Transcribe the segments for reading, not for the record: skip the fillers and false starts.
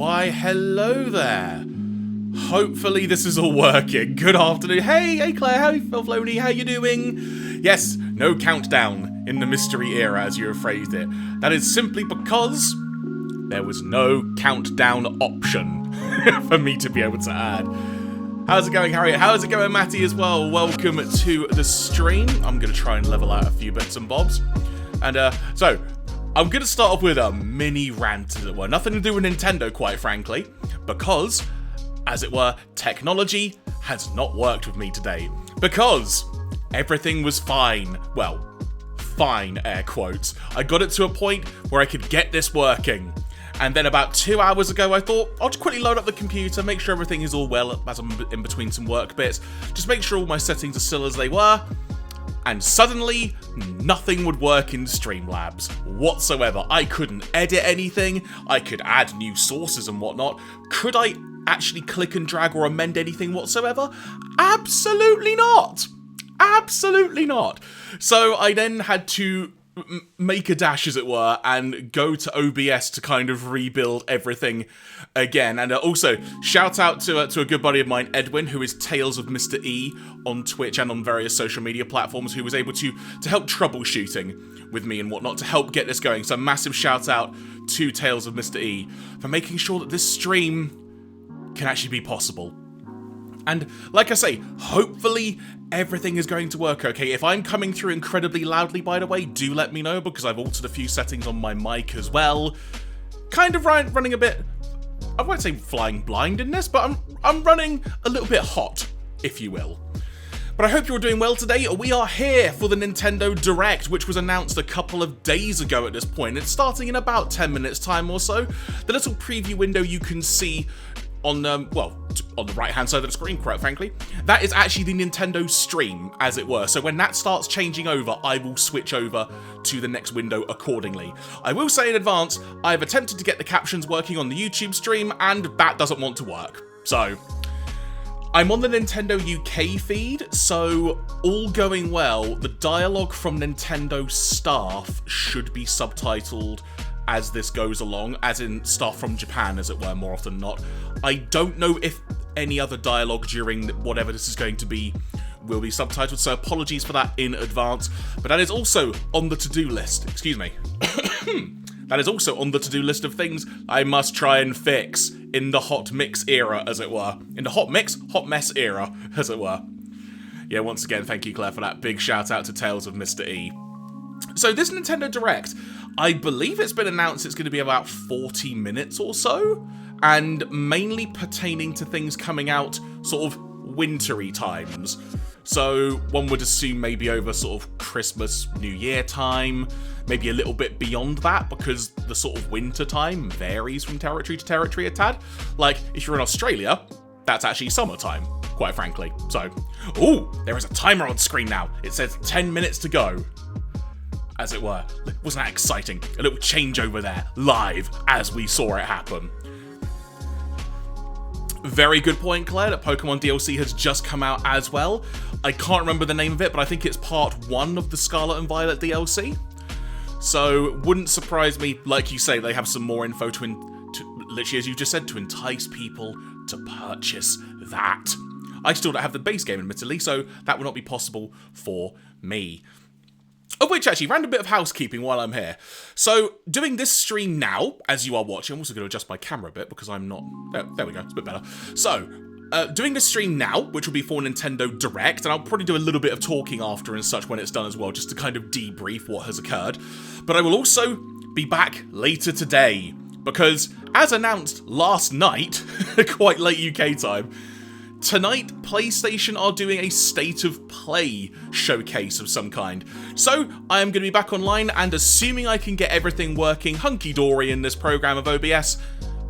Why, hello there. Hopefully this is all working. Good afternoon. Hey Claire, hey Floney, how you doing? Yes, no countdown in the mystery era as you have phrased it. That is simply because there was no countdown option for me to be able to add. How's it going, Harriet? How's it going, Matty, as well? Welcome to the stream. I'm going to try and level out a few bits and bobs. And so, I'm going to start off with a mini rant, as it were. Nothing to do with Nintendo, quite frankly, because, as it were, technology has not worked with me today. Because everything was fine. Well, fine, air quotes. I got it to a point where I could get this working. And then about 2 hours ago, I thought, I'll just quickly load up the computer, make sure everything is all well as I'm in between some work bits. Just make sure all my settings are still as they were. And suddenly, nothing would work in Streamlabs whatsoever. I couldn't edit anything. I could add new sources and whatnot. Could I actually click and drag or amend anything whatsoever? Absolutely not. Absolutely not. So I then had to make a dash, as it were, and go to OBS to kind of rebuild everything again. And also, shout out to a good buddy of mine, Edwin, who is Tales of Mr. E on Twitch and on various social media platforms, who was able to help troubleshooting with me and whatnot to help get this going. So massive shout out to Tales of Mr. E for making sure that this stream can actually be possible. And like I say, hopefully everything is going to work okay. If I'm coming through incredibly loudly, by the way, do let me know, because I've altered a few settings on my mic as well. Kind of running a bit, I won't say flying blind in this, but I'm running a little bit hot, if you will. But I hope you're doing well today. We are here for the Nintendo Direct, which was announced a couple of days ago at this point. It's starting in about 10 minutes time or so. The little preview window you can see on on the right hand side of the screen, quite frankly, that is actually the Nintendo stream, as it were. So when that starts changing over, I will switch over to the next window accordingly. I will say in advance, I've attempted to get the captions working on the YouTube stream, and that doesn't want to work. So I'm on the Nintendo UK feed, so all going well, the dialogue from Nintendo staff should be subtitled as this goes along, as in staff from Japan, as it were, more often than not. I don't know if any other dialogue during whatever this is going to be will be subtitled, so apologies for that in advance. But that is also on the to-do list, excuse me. That is also on the to-do list of things I must try and fix in the hot mix era, as it were. In the hot mess era, as it were. Yeah, once again, thank you, Claire, for that big shout out to Tales of Mr. E. So this Nintendo Direct, I believe it's been announced it's going to be about 40 minutes or so, and mainly pertaining to things coming out sort of wintry times. So one would assume maybe over sort of Christmas, New Year time, maybe a little bit beyond that, because the sort of winter time varies from territory to territory a tad. Like, if you're in Australia, that's actually summertime, quite frankly. So, ooh, there is a timer on screen now. It says 10 minutes to go, as it were. Wasn't that exciting? A little changeover there, live, as we saw it happen. Very good point, Claire, that Pokemon DLC has just come out as well. I can't remember the name of it, but I think it's part 1 of the Scarlet and Violet DLC. So, wouldn't surprise me, like you say, they have some more info to literally, as you just said, to entice people to purchase that. I still don't have the base game, admittedly, so that will not be possible for me. Of which, actually, random bit of housekeeping while I'm here. So, doing this stream now, as you are watching, I'm also going to adjust my camera a bit because I'm not... There we go, it's a bit better. So, doing this stream now, which will be for Nintendo Direct, and I'll probably do a little bit of talking after and such when it's done as well, just to kind of debrief what has occurred. But I will also be back later today, because, as announced last night, quite late UK time, tonight, PlayStation are doing a State of Play showcase of some kind. So, I am going to be back online, and assuming I can get everything working hunky-dory in this program of OBS,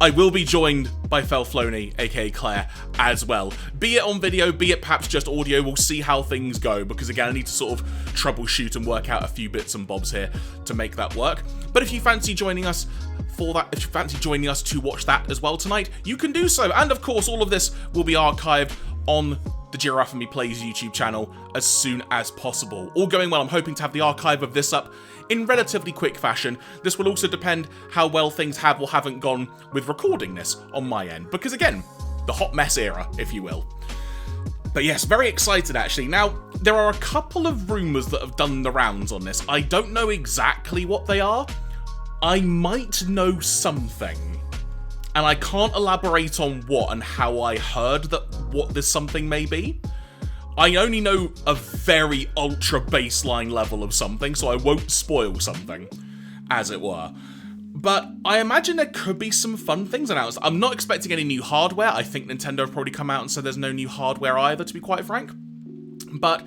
I will be joined by Felfloney, aka Claire, as well. Be it on video, be it perhaps just audio, we'll see how things go, because again, I need to sort of troubleshoot and work out a few bits and bobs here to make that work. But if you fancy joining us for that, if you fancy joining us to watch that as well tonight, you can do so. And of course, all of this will be archived on the Giraffe and Me Plays YouTube channel as soon as possible. All going well, I'm hoping to have the archive of this up in relatively quick fashion. This will also depend how well things have or haven't gone with recording this on my end, because again, the hot mess era, if you will. But yes, very excited actually. Now, there are a couple of rumours that have done the rounds on this. I don't know exactly what they are. I might know something. And I can't elaborate on what and how I heard that what this something may be. I only know a very ultra baseline level of something, so I won't spoil something, as it were. But I imagine there could be some fun things announced. I'm not expecting any new hardware. I think Nintendo have probably come out and said there's no new hardware either, to be quite frank. But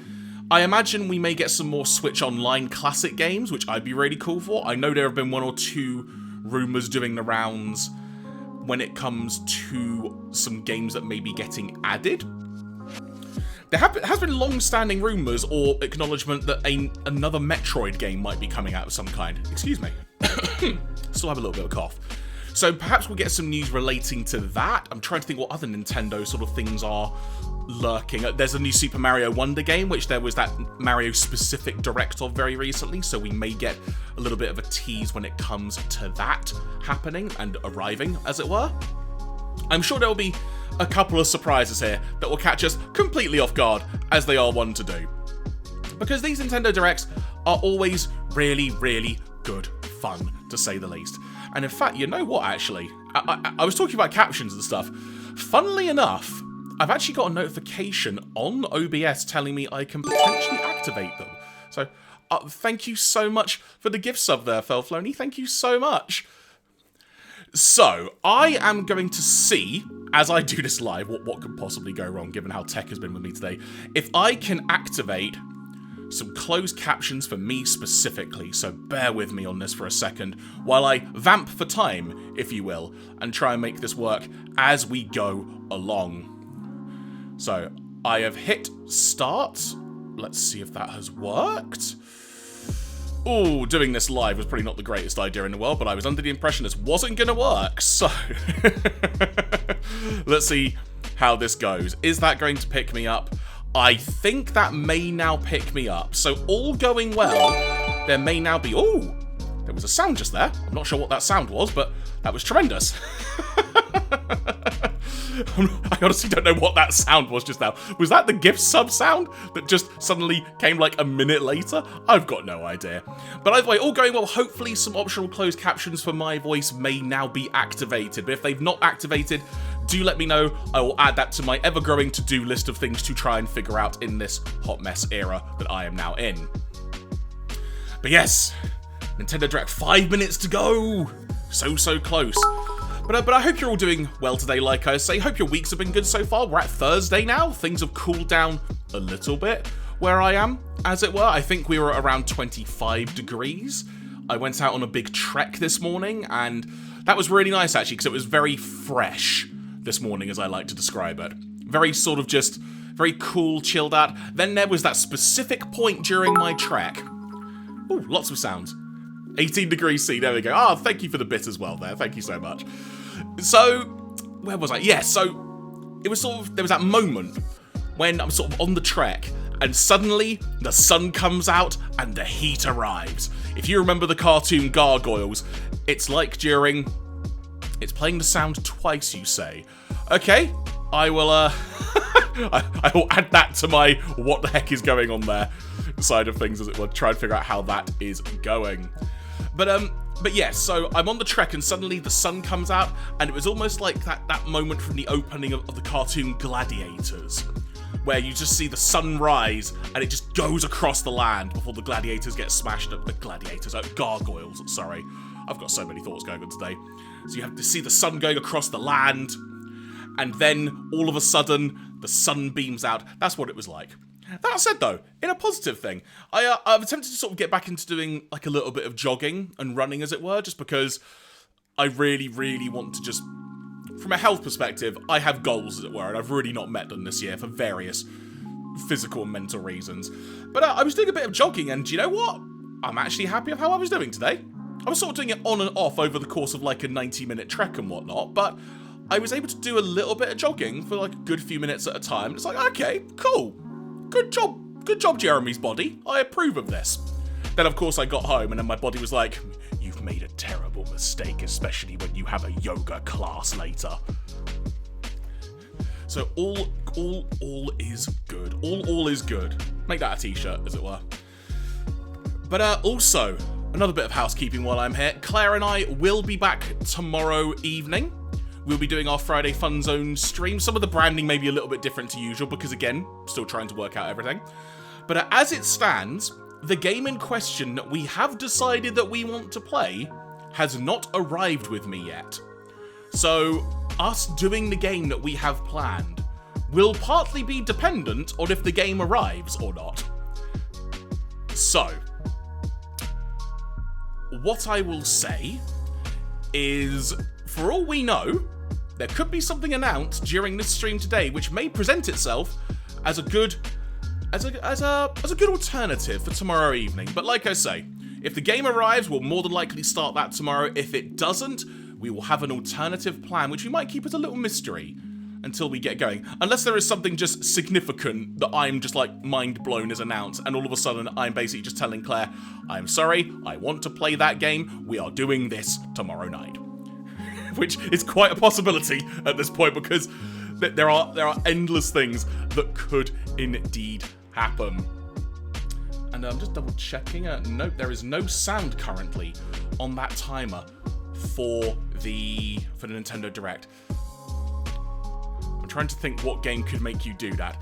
I imagine we may get some more Switch Online classic games, which I'd be really cool for. I know there have been 1 or 2 rumours doing the rounds when it comes to some games that may be getting added. There has been long-standing rumours or acknowledgement that another Metroid game might be coming out of some kind. Excuse me. Still have a little bit of a cough. So perhaps we'll get some news relating to that. I'm trying to think what other Nintendo sort of things are lurking. There's a new Super Mario Wonder game, which there was that Mario-specific direct of very recently, so we may get a little bit of a tease when it comes to that happening and arriving, as it were. I'm sure there will be a couple of surprises here that will catch us completely off guard, as they are wont to do. Because these Nintendo Directs are always really, really good fun, to say the least. And in fact, you know what, actually? I was talking about captions and stuff. Funnily enough, I've actually got a notification on OBS telling me I can potentially activate them. So, thank you so much for the gift sub there, Felfloney. Thank you so much. So, I am going to see, as I do this live, what could possibly go wrong, given how tech has been with me today, if I can activate some closed captions for me specifically, so bear with me on this for a second, while I vamp for time, if you will, and try and make this work as we go along. So, I have hit start. Let's see if that has worked. Ooh, doing this live was probably not the greatest idea in the world, but I was under the impression this wasn't going to work, so let's see how this goes. Is that going to pick me up? I think that may now pick me up. So all going well, there may now be... Ooh, there was a sound just there. I'm not sure what that sound was, but that was tremendous. I honestly don't know what that sound was just now. Was that the gift sub sound that just suddenly came like a minute later? I've got no idea. But either way, all going well, hopefully some optional closed captions for my voice may now be activated. But if they've not activated, do let me know. I will add that to my ever-growing to-do list of things to try and figure out in this hot mess era that I am now in. But yes, Nintendo Direct, 5 minutes to go. So close. But I hope you're all doing well today, like I say. Hope your weeks have been good so far. We're at Thursday now. Things have cooled down a little bit where I am, as it were. I think we were around 25 degrees. I went out on a big trek this morning, and that was really nice, actually, because it was very fresh this morning, as I like to describe it. Very sort of just, very cool, chilled out. Then there was that specific point during my trek. Ooh, lots of sounds. 18 degrees C, there we go. Ah, thank you for the bit as well there. Thank you so much. So, where was I? Yeah, so it was sort of, there was that moment when I'm sort of on the trek and suddenly the sun comes out and the heat arrives. If you remember the cartoon Gargoyles, it's like during... It's playing the sound twice, you say. Okay, I will, I will add that to my what the heck is going on there side of things, as it were, try and figure out how that is going. But yes, so I'm on the trek and suddenly the sun comes out, and it was almost like that moment from the opening of the cartoon Gladiators, where you just see the sun rise and it just goes across the land before the gladiators get smashed at gargoyles, sorry. I've got so many thoughts going on today. So you have to see the sun going across the land, and then all of a sudden the sun beams out. That's what it was like. That said, though, in a positive thing, I've attempted to sort of get back into doing like a little bit of jogging and running, as it were, just because I really, really want to just, from a health perspective, I have goals, as it were, and I've really not met them this year for various physical and mental reasons. But I was doing a bit of jogging, and do you know what? I'm actually happy with how I was doing today. I was sort of doing it on and off over the course of like a 90-minute trek and whatnot, but I was able to do a little bit of jogging for like a good few minutes at a time. It's like, okay, cool. Good job, Jeremy's body. I approve of this. Then, of course, I got home and then my body was like, you've made a terrible mistake, especially when you have a yoga class later. So all is good. All is good. Make that a t-shirt, as it were. But also, another bit of housekeeping while I'm here. Claire and I will be back tomorrow evening. We'll be doing our Friday Fun Zone stream. Some of the branding may be a little bit different to usual because, again, still trying to work out everything. But as it stands, the game in question that we have decided that we want to play has not arrived with me yet. So, us doing the game that we have planned will partly be dependent on if the game arrives or not. So, what I will say is, for all we know, there could be something announced during this stream today which may present itself as a good alternative for tomorrow evening. But like I say, if the game arrives, we'll more than likely start that tomorrow. If it doesn't, we will have an alternative plan, which we might keep as a little mystery until we get going. Unless there is something just significant that I'm just like mind blown is announced, and all of a sudden I'm basically just telling Claire, I'm sorry, I want to play that game, we are doing this tomorrow night. Which is quite a possibility at this point, because there are endless things that could indeed happen. And I'm just double checking. Nope, there is no sound currently on that timer for the Nintendo Direct. I'm trying to think what game could make you do that.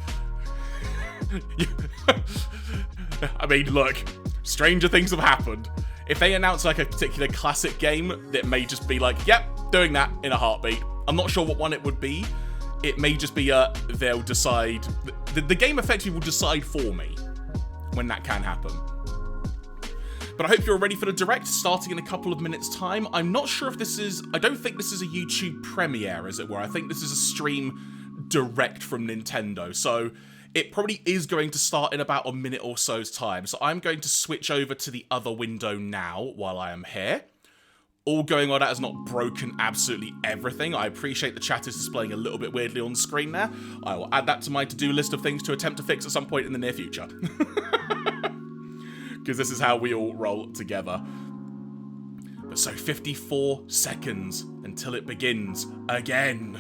I mean, look, stranger things have happened. If they announce like a particular classic game, it may just be like, yep, doing that in a heartbeat. I'm not sure what one it would be. It may just be they'll decide. The game effectively will decide for me when that can happen. But I hope you're ready for the Direct, starting in a couple of minutes' time. I'm not sure if this is... I don't think this is a YouTube premiere, as it were. I think this is a stream direct from Nintendo. So it probably is going to start in about a minute or so's time. So I'm going to switch over to the other window now while I am here. All going on, that has not broken absolutely everything. I appreciate the chat is displaying a little bit weirdly on screen there. I will add that to my to-do list of things to attempt to fix at some point in the near future. Because this is how we all roll together. But so 54 seconds until it begins again.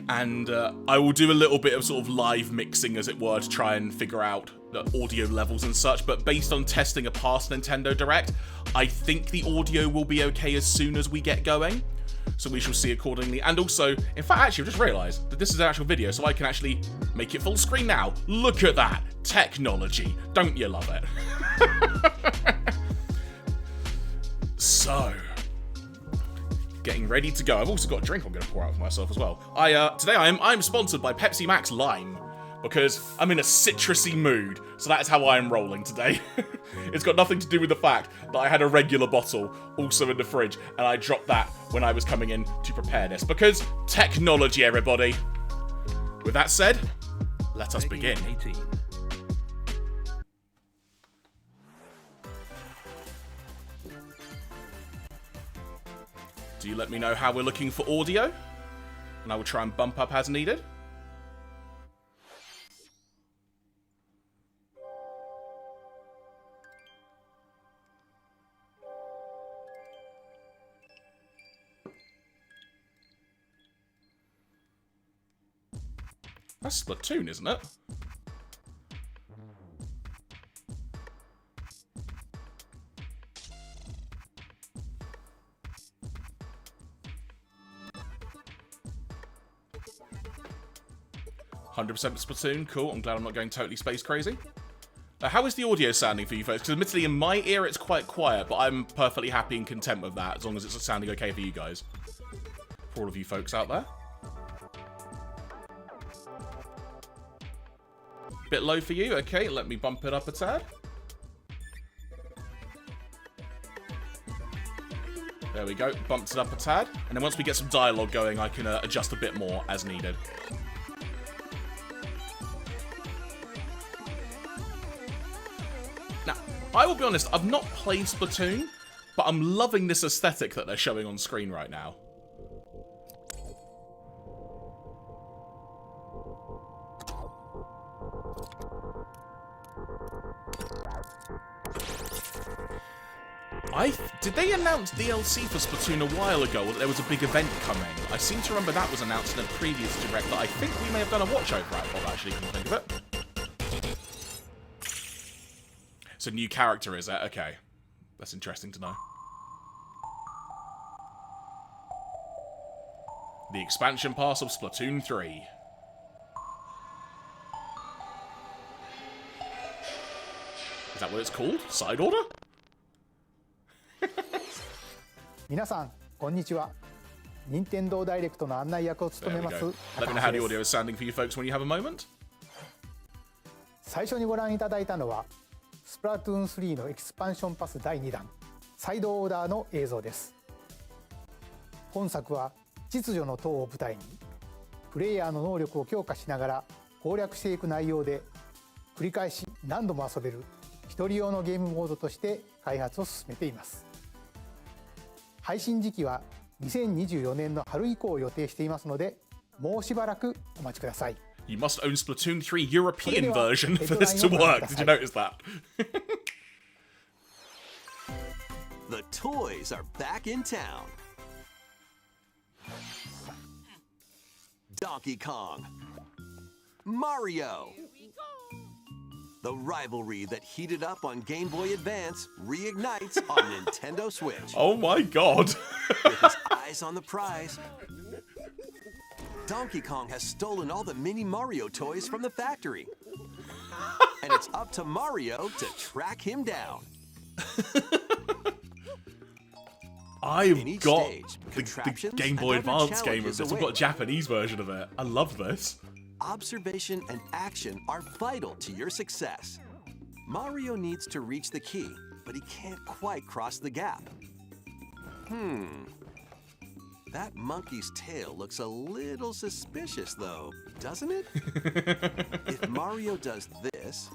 And I will do a little bit of sort of live mixing, as it were, to try and figure out the audio levels and such. But based on testing a past Nintendo Direct, I think the audio will be okay as soon as we get going. So we shall see accordingly. And also, in fact, actually, I've just realised that this is an actual video, so I can actually make it full screen now. Look at that. Technology. Don't you love it? So, getting ready to go. I've also got a drink I'm going to pour out for myself as well. Today I'm sponsored by Pepsi Max Lime, because I'm in a citrusy mood, so that's how I am rolling today. It's got nothing to do with the fact that I had a regular bottle also in the fridge, and I dropped that when I was coming in to prepare this, because technology, everybody. With that said, let us begin. 18. Do you let me know how we're looking for audio? And I will try and bump up as needed. That's Splatoon, isn't it? 100% Splatoon, cool. I'm glad I'm not going totally space crazy. How is the audio sounding for you folks? Because admittedly, in my ear, it's quite quiet, but I'm perfectly happy and content with that, as long as it's sounding okay for you guys. For all of you folks out there. Bit low for you? Okay, let me bump it up a tad. There we go, bumped it up a tad. And then once we get some dialogue going, I can adjust a bit more as needed. Now, I will be honest, I've not played Splatoon, but I'm loving this aesthetic that they're showing on screen right now. Did they announce DLC for Splatoon a while ago, or that there was a big event coming? I seem to remember that was announced in a previous direct that I think we may have done a watch over of, actually, can you think of it? It's a new character, is it? Okay. That's interesting to know. The expansion pass of Splatoon 3. Is that what it's called? Side order? 皆さんこんにちは。任天堂ダイレクトの案内役を務めます。 Let me know how the audio is sounding for you folks when you have a moment. 最初にご覧いただいたのはスプラトゥーン3のエキスパンションパス第2弾サイドオーダーの映像です。本作は秩序の塔を舞台にプレイヤーの能力を強化しながら攻略していく内容で繰り返し何度も遊べる一人用のゲームモードとして開発を進めています。配信時期は2024年の春以降を予定していますのでもうしばらくお待ちください。 You must own Splatoon 3 European version for this to work. Did you notice that? The toys are back in town. Donkey Kong, Mario. The rivalry that heated up on Game Boy Advance reignites on Nintendo Switch. Oh my god. With his eyes on the prize, Donkey Kong has stolen all the mini Mario toys from the factory. And it's up to Mario to track him down. I've In each got stage, the contraptions Game Boy and other Advance game of challenges this. I've got a await. Japanese version of it. I love this. Observation and action are vital to your success. Mario needs to reach the key, but he can't quite cross the gap. That monkey's tail looks a little suspicious, though, doesn't it? If Mario does this,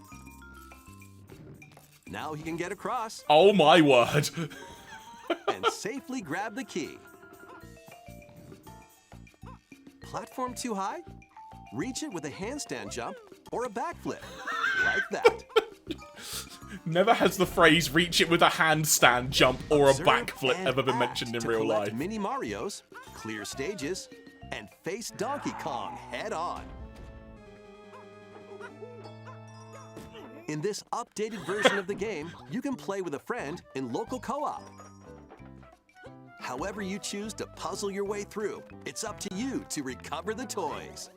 now he can get across Oh my word. and safely grab the key. Platform too high? Reach it with a handstand jump or a backflip, like that. Never has the phrase reach it with a handstand jump or a Observe backflip and ever been act mentioned in to real collect life. Mini Marios, clear stages, and face Donkey Kong head on. In this updated version of the game, you can play with a friend in local co-op. However you choose to puzzle your way through, it's up to you to recover the toys.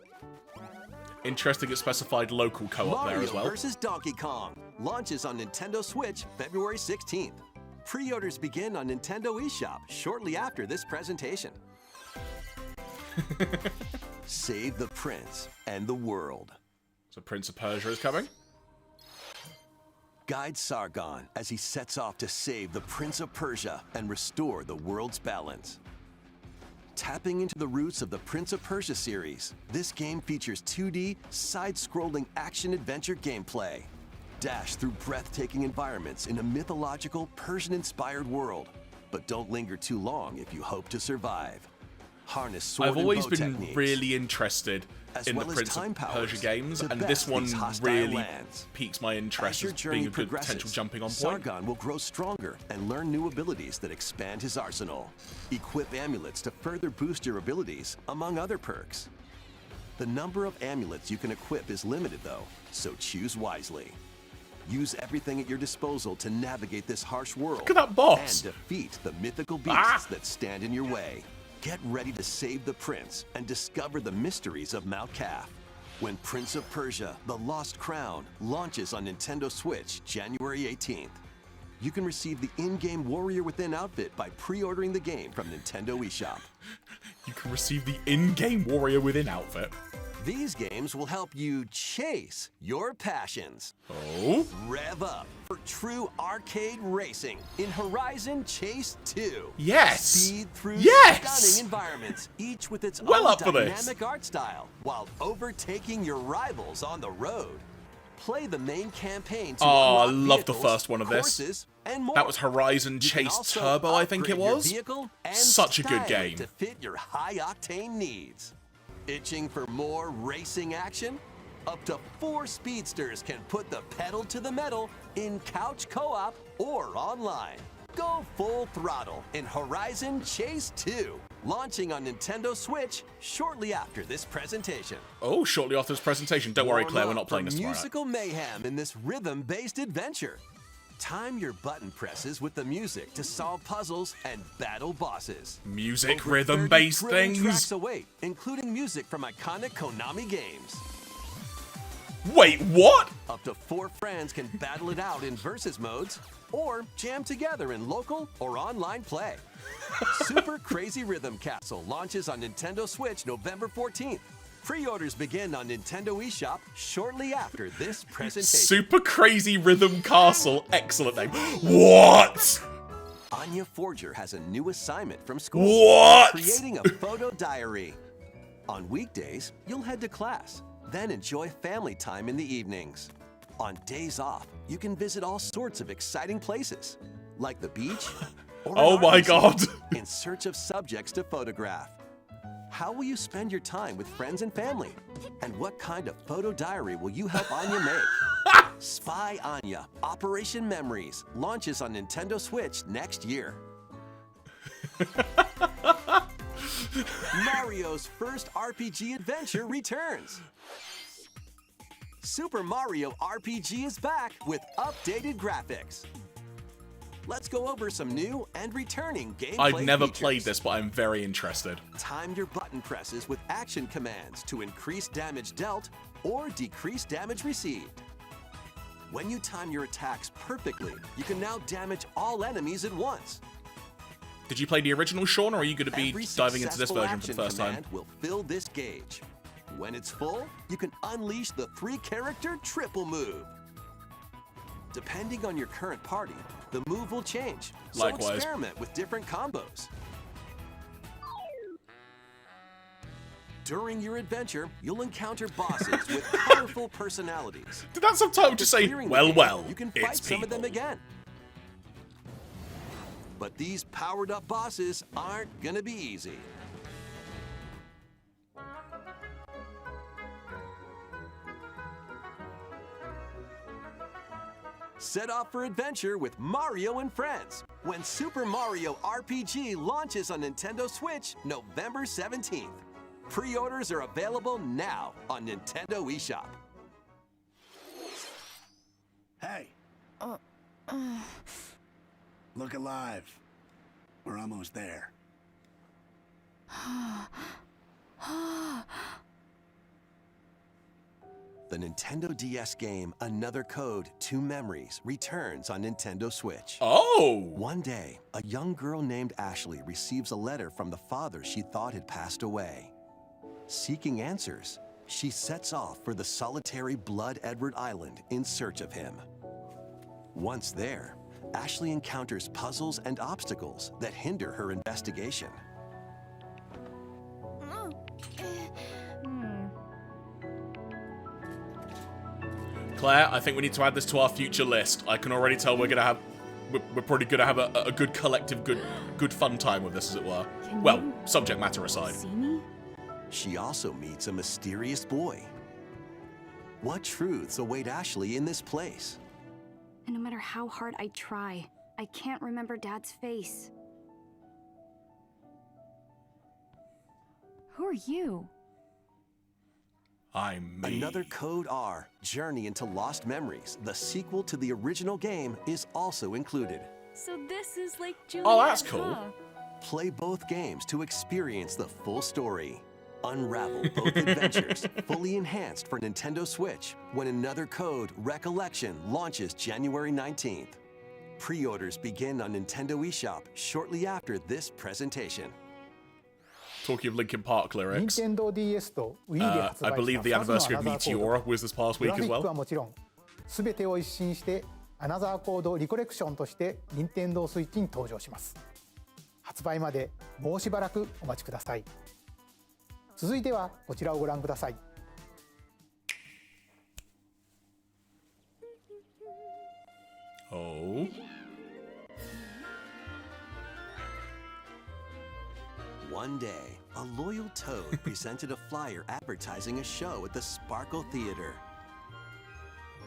Interesting, it specified local co-op there as Mario well. vs. Donkey Kong launches on Nintendo Switch February 16th. Pre-orders begin on Nintendo eShop shortly after this presentation. Save the prince and the world. So Prince of Persia is coming. Guide Sargon as he sets off to save the Prince of Persia and restore the world's balance. Tapping into the roots of the Prince of Persia series, this game features 2D, side-scrolling action-adventure gameplay. Dash through breathtaking environments in a mythological, Persian-inspired world. But don't linger too long if you hope to survive. Harness sword I've and always bow been techniques, really interested as in well the as Prince time of powers Persia games, to and this best one these hostile really lands. piques my interest As your as journey being a good progresses, potential jumping on point. Sargon will grow stronger and learn new abilities that expand his arsenal. Equip amulets to further boost your abilities, among other perks. The number of amulets you can equip is limited though, so choose wisely. Use everything at your disposal to navigate this harsh world. Look at that boss! And defeat the mythical beasts that stand in your way. Get ready to save the prince and discover the mysteries of Mount Calf. When Prince of Persia: The Lost Crown launches on Nintendo Switch January 18th. You can receive the in-game Warrior Within outfit by pre-ordering the game from Nintendo eShop. You can receive the in-game Warrior Within outfit. These games will help you chase your passions. Oh? Rev up for true arcade racing in Horizon Chase 2. Yes! Speed through Yes! stunning environments, each with its Well own up for this. dynamic art style, while overtaking your rivals on the road. Play the main campaign to Oh, I unlock love the vehicles, first one of this. courses, and more. That was Horizon You can Chase also Turbo, I think it upgrade your was. vehicle and Such a good style it game. to fit your high-octane needs. Itching for more racing action? Up to 4 speedsters can put the pedal to the metal in couch co-op or online. Go full throttle in Horizon Chase 2, launching on Nintendo Switch shortly after this presentation. Oh, shortly after this presentation. Don't worry, Claire, we're not playing Warm up this for tomorrow. musical mayhem in this rhythm-based adventure. Time your button presses with the music to solve puzzles and battle bosses. Music, Over rhythm-based 30 thrilling things. tracks await, including music from iconic Konami games. Wait, what? Up to 4 friends can battle it out in versus modes or jam together in local or online play. Super Crazy Rhythm Castle launches on Nintendo Switch November 14th. Pre-orders begin on Nintendo eShop shortly after this presentation. Super Crazy Rhythm Castle. Excellent name. What? Anya Forger has a new assignment from school. What? Creating a photo diary. On weekdays, you'll head to class, then enjoy family time in the evenings. On days off, you can visit all sorts of exciting places, like the beach or an Oh my art museum, God. in search of subjects to photograph. How will you spend your time with friends and family? And what kind of photo diary will you help Anya make? Spy Anya Operation Memories launches on Nintendo Switch next year. Mario's first RPG adventure returns. Super Mario RPG is back with updated graphics. Let's go over some new and returning gameplay I've never features. played this, but I'm very interested. Time your button presses with action commands to increase damage dealt or decrease damage received. When you time your attacks perfectly, you can now damage all enemies at once. Did you play the original, Sean, or are you going to be Every diving into this successful version for the action first time? command will fill this gauge. When it's full, you can unleash the 3-character triple move. Depending on your current party, the move will change. So Likewise. experiment with different combos. During your adventure, you'll encounter bosses with colorful personalities. Did that subtitle just say, Clearing the well, game, well, you can fight it's some people? of them again. But these powered-up bosses aren't gonna be easy. Set off for adventure with Mario and Friends when Super Mario RPG launches on Nintendo Switch November 17th. Pre-orders are available now on Nintendo eShop. Hey. Look alive. We're almost there. The Nintendo DS game Another Code, Two Memories returns on Nintendo Switch. Oh! One day, a young girl named Ashley receives a letter from the father she thought had passed away. Seeking answers, she sets off for the solitary Blood Edward Island in search of him. Once there, Ashley encounters puzzles and obstacles that hinder her investigation. Claire, I think we need to add this to our future list. I can already tell we're probably gonna have a good collective, good fun time with this, as it were. Well, subject matter aside. See me? She also meets a mysterious boy. What truths await Ashley in this place? And no matter how hard I try, I can't remember Dad's face. Who are you? I'm me. Another Code R, Journey into Lost Memories, the sequel to the original game, is also included. So this is like Juliet. Oh, that's cool. Play both games to experience the full story. Unravel both adventures, fully enhanced for Nintendo Switch, when Another Code Recollection launches January 19th. Pre-orders begin on Nintendo eShop shortly after this presentation. Talking of Linkin Park lyrics, 任天堂 DS と Wii で発 I 売 believe し the た2つの anniversary ア of ナザーコー Meteora was this past ド。グ week ラフ as ィックは well. もちろん、すべてを一新してアナザーコードリコレクションとして任天堂スイッチに登場します。発売までもうしばらくお待ちください。続いてはこちらをご覧ください。Oh. One day, a loyal toad presented a flyer advertising a show at the Sparkle Theater.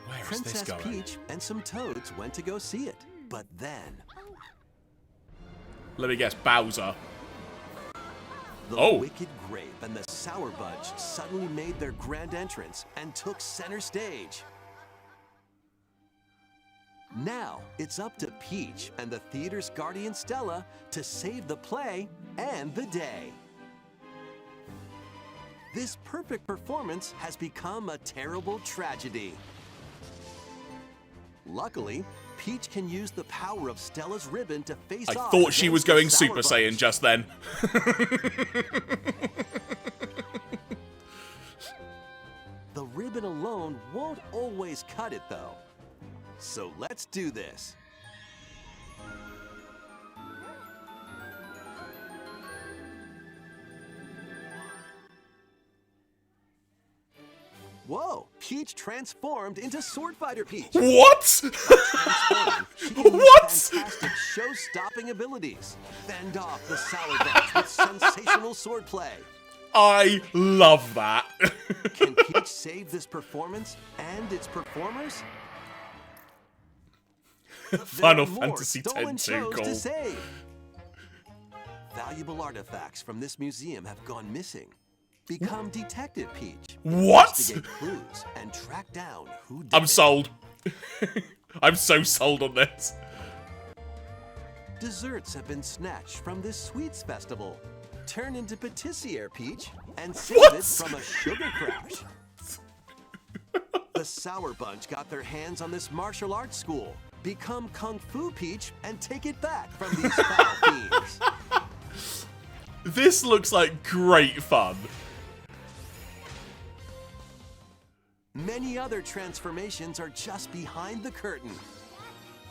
Where is this Princess going? Peach and some toads went to go see it. But then, Let me guess, Bowser. The Oh. Wicked Grape and the Sour Bunch suddenly made their grand entrance and took center stage. Now, it's up to Peach and the theater's guardian Stella to save the play and the day. This perfect performance has become a terrible tragedy. Luckily, Peach can use the power of Stella's ribbon to face I off thought she against was the going Sour Super Bunch. Saiyan just then. The ribbon alone won't always cut it, though. So let's do this. Whoa, Peach transformed into Sword Fighter Peach. What? Transforming, she can use What? fantastic show-stopping abilities. Fend off the Sour Bunch with sensational swordplay. I love that. Can Peach save this performance and its performers? Final There are more Fantasy stolen X too shows cool. to save. Valuable artifacts from this museum have gone missing. Become Detective Peach. What? Investigate clues and track down who did I'm it. sold. I'm so sold on this. Desserts have been snatched from this sweets festival. Turn into Patissiere Peach and save What? it from a sugar crash. The Sour Bunch got their hands on this martial arts school. Become Kung Fu Peach and take it back from these foul fiends. This looks like great fun. Many other transformations are just behind the curtain.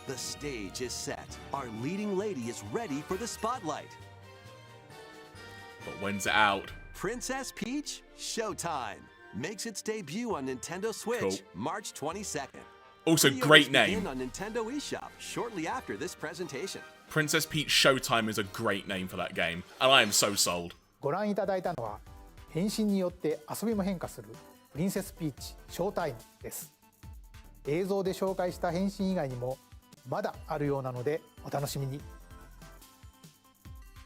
The stage is set. Our leading lady is ready for the spotlight. But when's it out? Princess Peach Showtime makes its debut on Nintendo Switch Cool. March 22nd. Also, Pre-orders great begin name. on Nintendo eShop shortly after this presentation. Princess Peach Showtime is a great name for that game, and I am so sold. ご覧いただいたのは変身によって遊びも変化するプリンセスピーチショータイムです。映像で紹介した変身以外にもまだあるようなのでお楽しみに。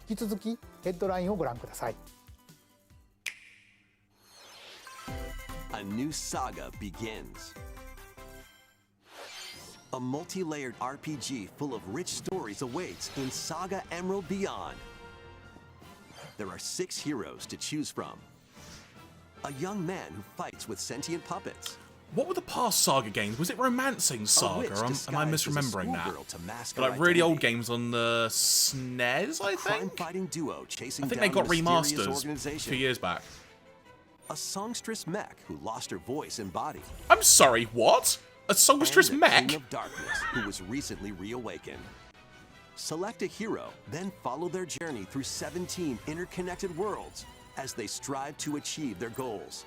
引き続きヘッドラインをご覧ください。 A new saga begins. A multi-layered RPG full of rich stories awaits in Saga Emerald Beyond. There are 6 heroes to choose from. A young man who fights with sentient puppets. What were the past Saga games? Was it Romancing A Saga? witch Or am I disguised as a misremembering that? schoolgirl to mask They're her like really old identity. games on the SNES, I think? Crime-fighting duo chasing I think down they got a mysterious remasters a organization. few years back. A songstress mech who lost her voice and body. I'm sorry, what? A songstress And the mech? King of Darkness, who was recently reawakened. Select a hero, then follow their journey through 17 interconnected worlds as they strive to achieve their goals.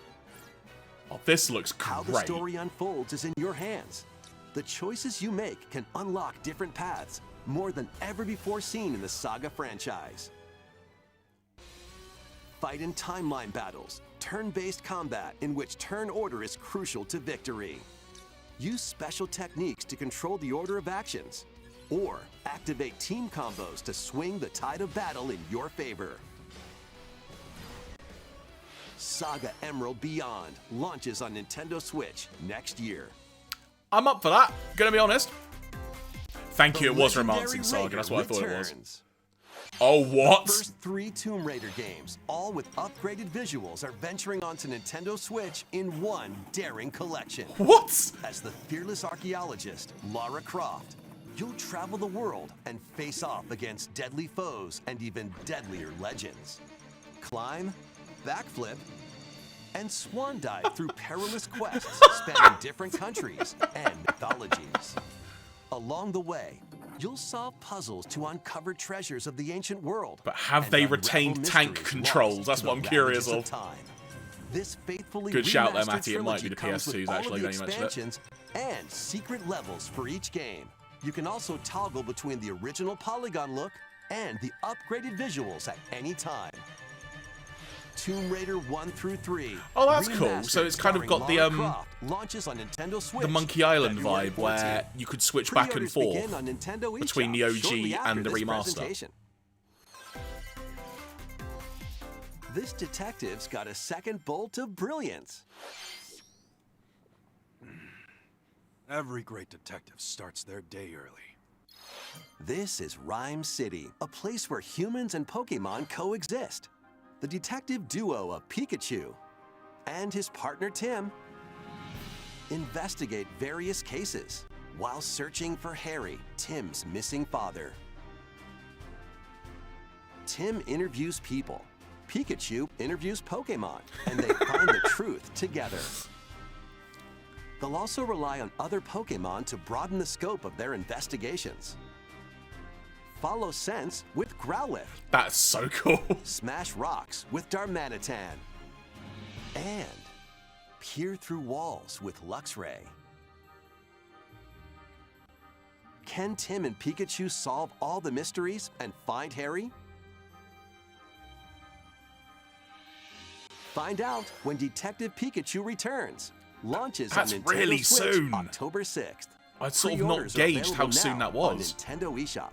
Oh, this looks How the great. story unfolds is in your hands. The choices you make can unlock different paths, more than ever before seen in the Saga franchise. Fight in timeline battles, turn-based combat in which turn order is crucial to victory. Use special techniques to control the order of actions, or activate team combos to swing the tide of battle in your favor. Saga Emerald Beyond launches on Nintendo Switch next year. I'm up for that, gonna be honest. Thank you, The it was legendary Romancing Saga, Raider that's what I thought it was. returns. Oh, what? First 3 Tomb Raider games, all with upgraded visuals, are venturing onto Nintendo Switch in one daring collection. What? As the fearless archaeologist, Lara Croft, you'll travel the world and face off against deadly foes and even deadlier legends. Climb, backflip, and swan dive through perilous quests spanning different countries and mythologies. Along the way, you'll solve puzzles to uncover treasures of the ancient world. But have and they unravel retained tank mysteries controls? lost That's to what the I'm curious ravages of. time. This faithfully Good shout there, remastered Matty. It might be trilogy the comes with PS2s, all of actually, the now you mention it. expansions and secret levels for each game. You can also toggle between the original polygon look and the upgraded visuals at any time. Tomb Raider 1 through 3. Oh, that's cool. remastered So it's kind of starring got the, Lara Croft, launches on Nintendo Switch The Monkey Island February vibe, where 14th. you could switch back and Pre-orders begin forth on Nintendo between the eShop OG shortly after and the this remaster. presentation. this detective's got a second bolt of brilliance. Every great detective starts their day early. This is Rhyme City, a place where humans and Pokemon coexist. The detective duo of Pikachu and his partner Tim investigate various cases while searching for Harry, Tim's missing father. Tim interviews people, Pikachu interviews Pokemon, and they find the truth together. They'll also rely on other Pokemon to broaden the scope of their investigations. Follow Sense with Growlithe. That's so cool. Smash rocks with Darmanitan. And peer through walls with Luxray. Can Tim and Pikachu solve all the mysteries and find Harry? Find out when Detective Pikachu returns. Launches That's on Nintendo really Switch soon. October 6th. I'd sort of not Pre-orders are gauged how available soon now that was. on Nintendo eShop.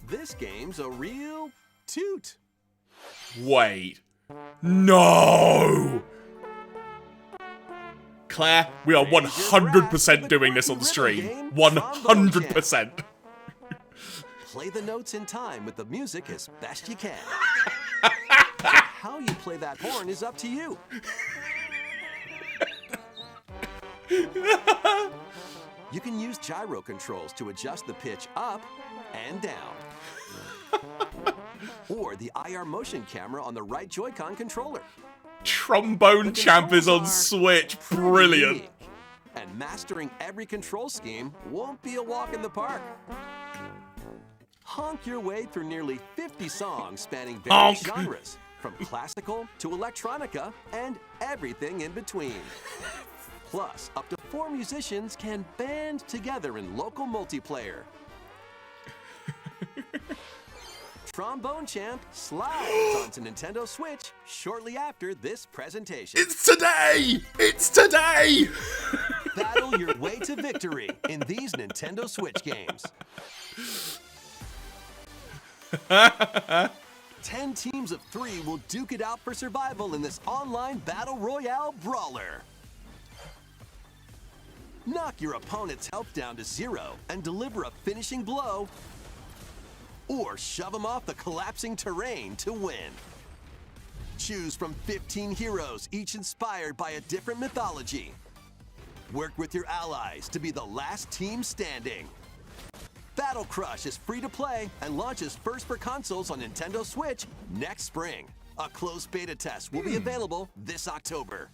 This game's a real toot. Wait. No! Claire, we are 100% doing this on the stream. 100%. Play the notes in time with the music as best you can. How you play that horn is up to you. You can use gyro controls to adjust the pitch up and down. Or the IR motion camera on the right Joy-Con controller. Trombone Champ is on Controls are Switch. pretty Brilliant. unique, and mastering every control scheme won't be a walk in the park. Honk your way through nearly 50 songs spanning various Honk. genres, from classical to electronica and everything in between. Plus, up to 4 musicians can band together in local multiplayer. Trombone Champ slides onto Nintendo Switch shortly after this presentation. It's today! It's today! Battle your way to victory in these Nintendo Switch games. 10 teams of 3 will duke it out for survival in this online battle royale brawler. Knock your opponent's health down to 0 and deliver a finishing blow, or shove them off the collapsing terrain to win. Choose from 15 heroes, each inspired by a different mythology. Work with your allies to be the last team standing. Battle Crush is free to play and launches first for consoles on Nintendo Switch next spring. A closed beta test will be available this October.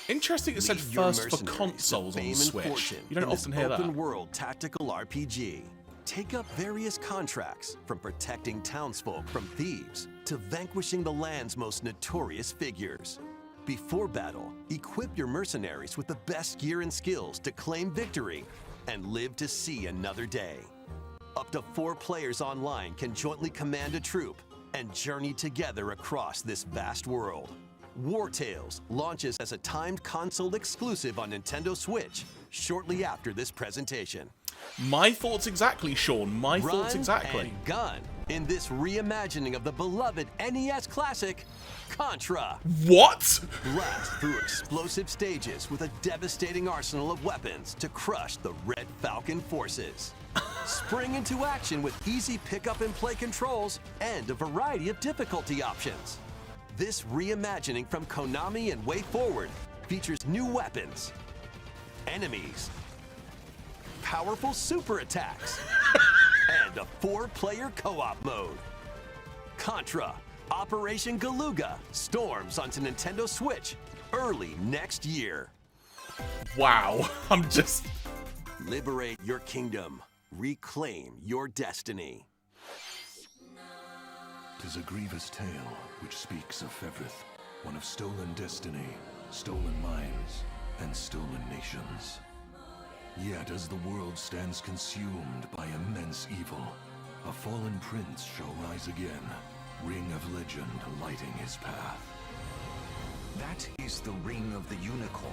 Interesting it said Lead your first for mercenaries consoles to on fame and Switch. fortune You don't in this often hear that. open-world tactical RPG. Take up various contracts, from protecting townsfolk from thieves to vanquishing the land's most notorious figures. Before battle, equip your mercenaries with the best gear and skills to claim victory and live to see another day. Up to 4 players online can jointly command a troop and journey together across this vast world. War Tales launches as a timed console exclusive on Nintendo Switch shortly after this presentation. My thoughts exactly, Sean. My thoughts Run exactly. and gun in this reimagining of the beloved NES classic, Contra. What? Blast through explosive stages with a devastating arsenal of weapons to crush the Red Falcon forces. Spring into action with easy pick-up and play controls and a variety of difficulty options. This reimagining from Konami and WayForward features new weapons, enemies, powerful super attacks, and a 4-player co-op mode. Contra Operation Galuga storms onto Nintendo Switch early next year. Wow. I'm just... Liberate your kingdom. Reclaim your destiny. 'Tis a grievous tale which speaks of Fevrith, one of stolen destiny, stolen minds, and stolen nations. Yet as the world stands consumed by immense evil, a fallen prince shall rise again, ring of legend lighting his path. That is the Ring of the Unicorn,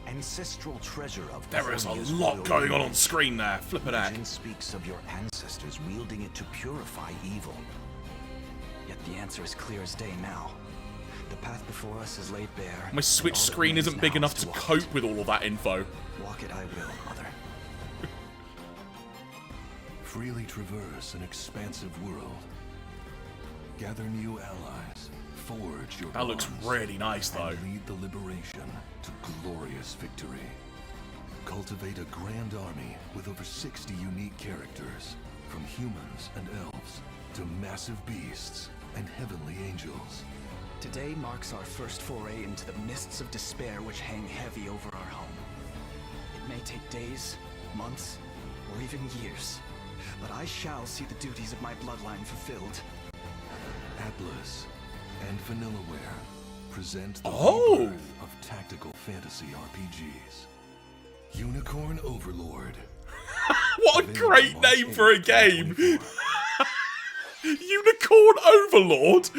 ancestral treasure of There is a California's lot royal going on family. screen there. Flip it out. Legend speaks of your ancestors wielding it to purify evil. Yet the answer is clear as day now. The path before us is laid bare. My Switch screen isn't big enough to cope with all of that info. Walk it I will, Mother. Freely traverse an expansive world. Gather new allies. Forge your That looks bonds, really nice, though. and lead the liberation to glorious victory. Cultivate a grand army with over 60 unique characters, from humans and elves to massive beasts and heavenly angels. Today marks our first foray into the mists of despair which hang heavy over our home. It may take days, months, or even years, but I shall see the duties of my bloodline fulfilled. Atlas and Vanillaware present the Oh! rebirth of tactical fantasy RPGs. Unicorn Overlord. What a great name for a game! Unicorn Overlord!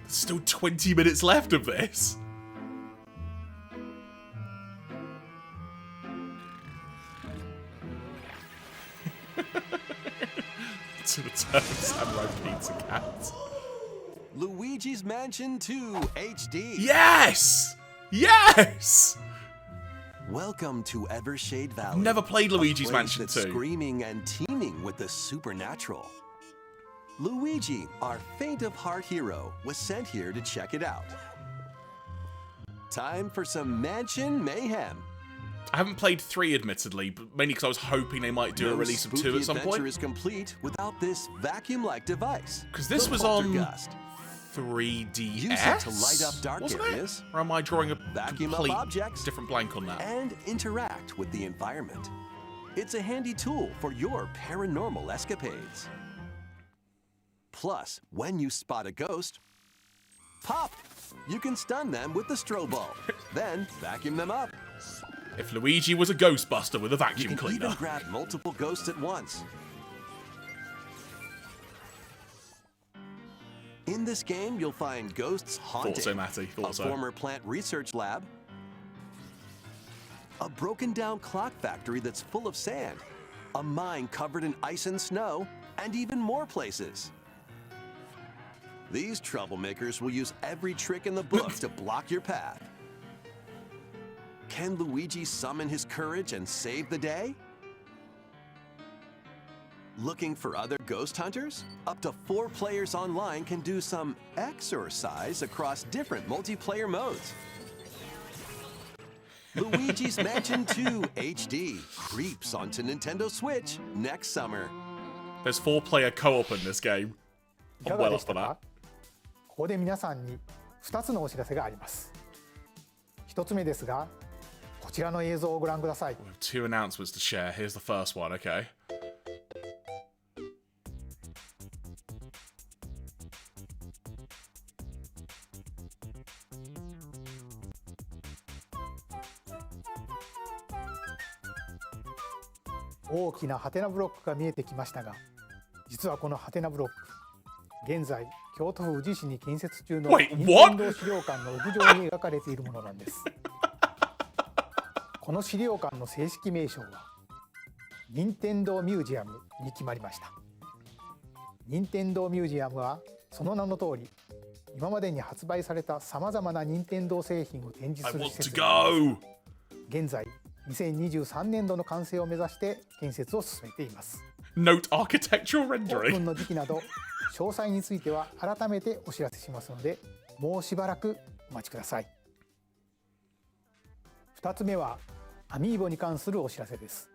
Still 20 minutes left of this. To the turn of Samurai Pizza Cat. Luigi's Mansion 2 HD. Yes! Yes! Welcome to Evershade Valley. I've never played a Luigi's place Mansion that's 2. Screaming and teeming with the supernatural. Luigi, our faint of heart hero, was sent here to check it out. Time for some mansion mayhem. I haven't played 3, admittedly, but mainly because I was hoping they might do a release of 2 spooky at some adventure point. is complete without this vacuum-like device. Because this the was on Poltergust. 3DS, Use it to light up dark wasn't areas, it? Or am I drawing a vacuum up complete objects, different blank on that? and interact with the environment. It's a handy tool for your paranormal escapades. Plus, when you spot a ghost, pop! You can stun them with the strobe bulb, then vacuum them up. If Luigi was a Ghostbuster with a You vacuum can cleaner. even grab multiple ghosts at once. In this game, you'll find ghosts haunting, Thought so, Matty. a Thought so. former plant research lab, a broken-down clock factory that's full of sand, a mine covered in ice and snow, and even more places. These troublemakers will use every trick in the book to block your path. Can Luigi summon his courage and save the day? Looking for other ghost hunters? Up to 4 players online can do some exorcise across different multiplayer modes. Luigi's Mansion 2 HD creeps onto Nintendo Switch next summer. There's 4-player co-op in this game. いか I'm が well で up し for た that. か？ここで皆さんに2つのお知らせがあります。1つ目ですが、こちらの映像をご覧ください。 We have 2 announcements to share. Here's the first one, okay?「大きなハテナブロックが見えてきましたが、実はこのハテナブロック、現在京都府宇治市に建設中の Wait, 任 what? 天堂資料館の屋上に描かれているものなんです。この資料館の正式名称は任天堂ミュージアムに決まりました。任天堂ミュージアムはその名の通り、今までに発売されたさまざまな任天堂製品を展示 I する want 施 to 設なんです。 go! 現在2023年度の完成を目指して建設を進めています。 Note architectural オープ rendering. ンの時期など詳細については改めてお知らせしますので、もうしばらくお待ちください。2つ目はアミーボに関するお知らせです。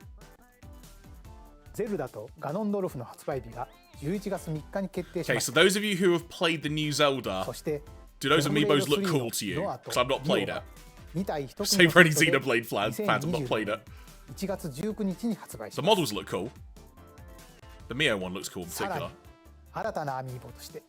ゼルダとガノンドルフの発売日が11月3日に決定し Okay, まし so た。 those of you who have played the new Zelda, そして do those トムレイド amiibos look 3 cool to you? の後 Because I've not played リオ it. は2体1組 Same の for any セットで Xenoblade fans, I've not played it. 1月19日に発売し The ます。 models look cool. The Mio one looks cool in さらに particular. 新たなアミーボとして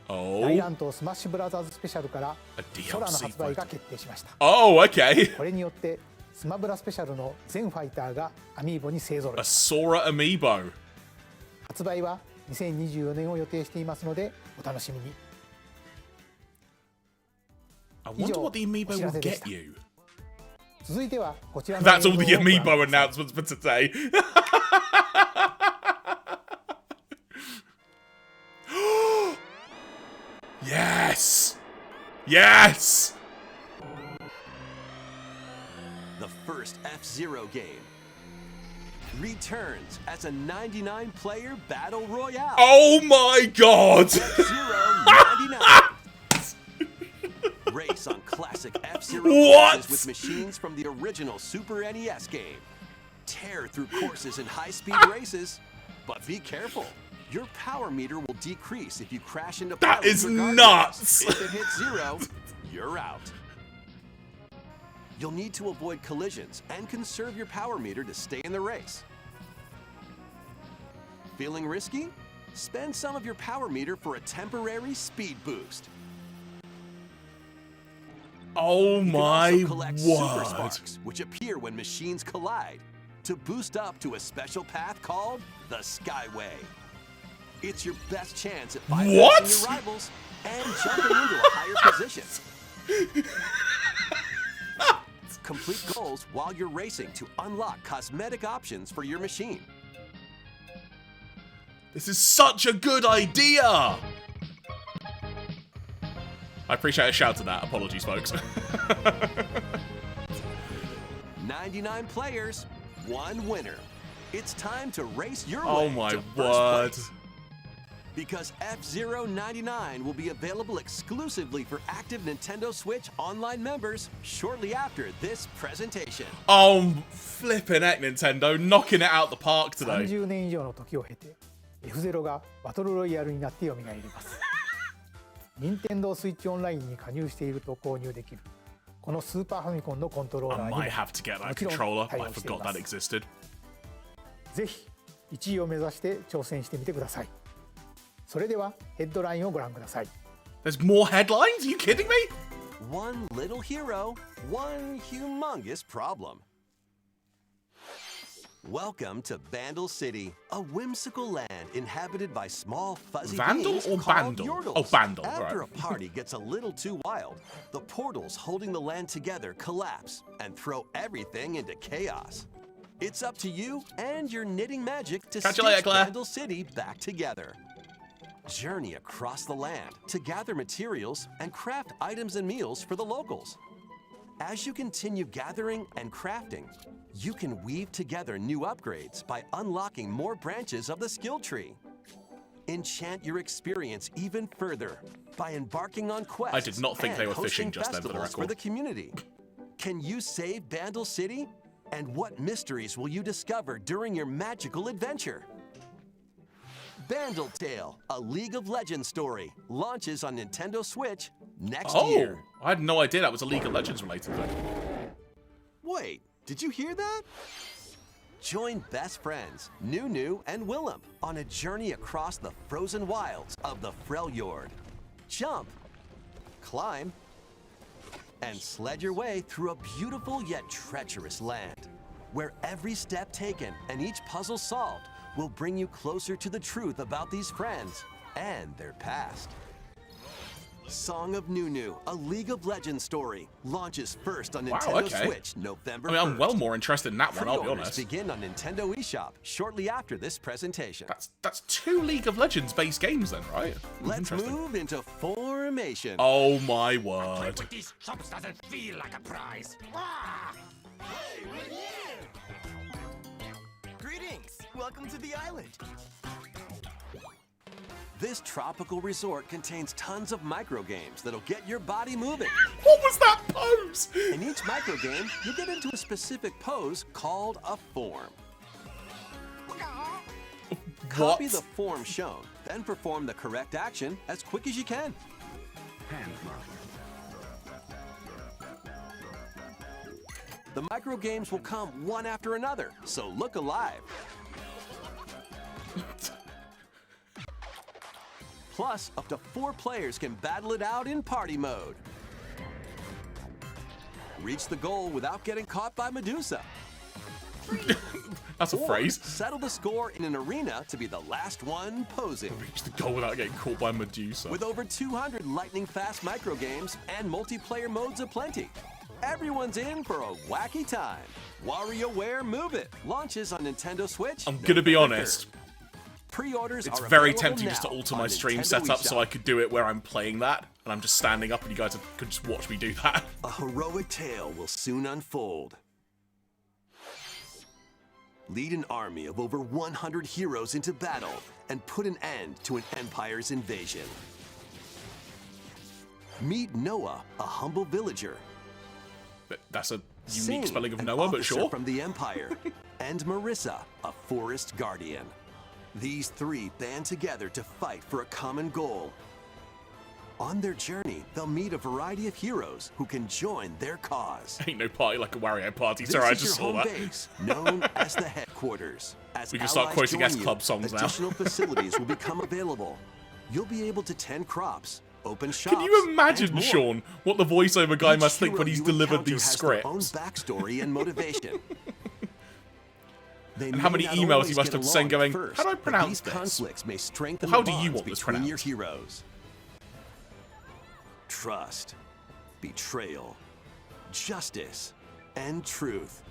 大 Oh, 乱闘スマッシュブラザーズスペシャルから a 空の DLC 発売が fighter. 決定しました。 Oh, okay. これによってスマブラスペシャルの全ファイターがアミーボに勢ぞろ A い。 Sora amiibo. 発売は2024年を予定していますのでお楽しみに。 I wonder what the amiibo will get you. 続いてはこちらの That's all 映 the 像をご覧 amiibo ください announcements for today. Yes! Yes! The first F-Zero game returns as a 99-player battle royale. Oh my god! F-Zero 99. Race on classic F-Zero What? courses with machines from the original Super NES game. Tear through courses in high-speed races, but be careful. Your power meter will decrease if you crash into That pilots is or guardrails. nuts. If it hits 0, you're out. You'll need to avoid collisions and conserve your power meter to stay in the race. Feeling risky? Spend some of your power meter for a temporary speed boost. Oh You can my also collect super word. sparks, which appear when machines collide, to boost up to a special path called the Skyway. It's your best chance at What? bypassing your rivals and jumping into a higher position. Complete goals while you're racing to unlock cosmetic options for your machine. This is such a good idea! I appreciate a shout to that. Apologies, folks. 99 players, 1 winner. It's time to race your Oh way my to first word. place. Because F-Zero 99 will be available exclusively for active Nintendo Switch online members shortly after this presentation. Oh, flipping heck, Nintendo. Knocking it out the park today. 30年以上の時を経て F0 がバトルロイヤルになって蘇ります任天堂スイッチオンラインに加入していると購入できるこのスーパーファミコンのコントロー I ラーにも might have to get も that ちろん controller. 対 I 応してい forgot ま that す existed. ぜひ1位を目指して挑戦してみてくださいそれではヘッドラインをご覧ください There's more headlines? Are you kidding me? One little hero, one humongous problem. Welcome to Vandal City, a whimsical land inhabited by small fuzzy Vandal beings or called Bandle? Yordles. Oh, Bandle, After right. a party gets a little too wild, the portals holding the land together collapse and throw everything into chaos. It's up to you and your knitting magic to Catch you later, stitch Claire. Vandal City back together. Journey across the land to gather materials and craft items and meals for the locals. As you continue gathering and crafting, you can weave together new upgrades by unlocking more branches of the skill tree. Enchant your experience even further by embarking on quests I did not think and they were hosting fishing just then, for the festivals for record. the community. Can you save Bandle City? And what mysteries will you discover during your magical adventure? Bandle Tale, a League of Legends story, launches on Nintendo Switch next Oh, year. I had no idea that was a League of Legends related thing. Wait, did you hear that? Join best friends, Nunu and Willem, on a journey across the frozen wilds of the Freljord. Jump, climb, and sled your way through a beautiful yet treacherous land, where every step taken and each puzzle solved will bring you closer to the truth about these friends and their past. Song of Nunu, a League of Legends story, launches first on Wow, Nintendo okay. Switch November I mean, I'm 1st. well more interested in that one, I'll be Pre-orders honest. begin on Nintendo eShop shortly after this presentation. That's 2 League of Legends based games then, right? Let's Interesting. move into Formation. Oh my word. These chops doesn't feel like a prize. Greetings! Welcome to the island. This tropical resort contains tons of micro games that'll get your body moving. What was that pose? In each micro game, you get into a specific pose called a form. Copy the form shown, then perform the correct action as quick as you can. The micro games will come one after another, so look alive. Plus, up to 4 players can battle it out in party mode. Reach the goal without getting caught by Medusa. That's a Or phrase. settle the score in an arena to be the last one posing. Reach the goal without getting caught by Medusa. With over 200 lightning-fast micro games and multiplayer modes aplenty, Everyone's in for a wacky time. WarioWare Move It launches on Nintendo Switch. I'm gonna be honest. Pre-orders It's are very available tempting now just to alter on my stream Nintendo setup eShop. so I could do it where I'm playing that, and I'm just standing up and you guys could just watch me do that. A heroic tale will soon unfold. Lead an army of over 100 heroes into battle and put an end to an empire's invasion. Meet Noah, a humble villager. But that's a unique Sing, spelling of an Noah, but officer sure. from the Empire, and Marissa, a forest guardian. These three band together to fight for a common goal. On their journey, they'll meet a variety of heroes who can join their cause. Ain't no party like a Wario party. This Sorry, I is just your saw home that. base, known as the headquarters. As We can start allies quoting join S you, Club songs now. additional facilities will become available. You'll be able to tend crops, open shops. Can you and imagine, more. Sean, what the voiceover guy Each must think when hero he's you delivered encounter these has their scripts? own backstory and motivation. They And how may many not emails always you must get have sent along going, first, "How do I but pronounce these this?" conflicts may strengthen How the do you bonds want this between your pronounced? heroes. Trust, betrayal, justice, and truth.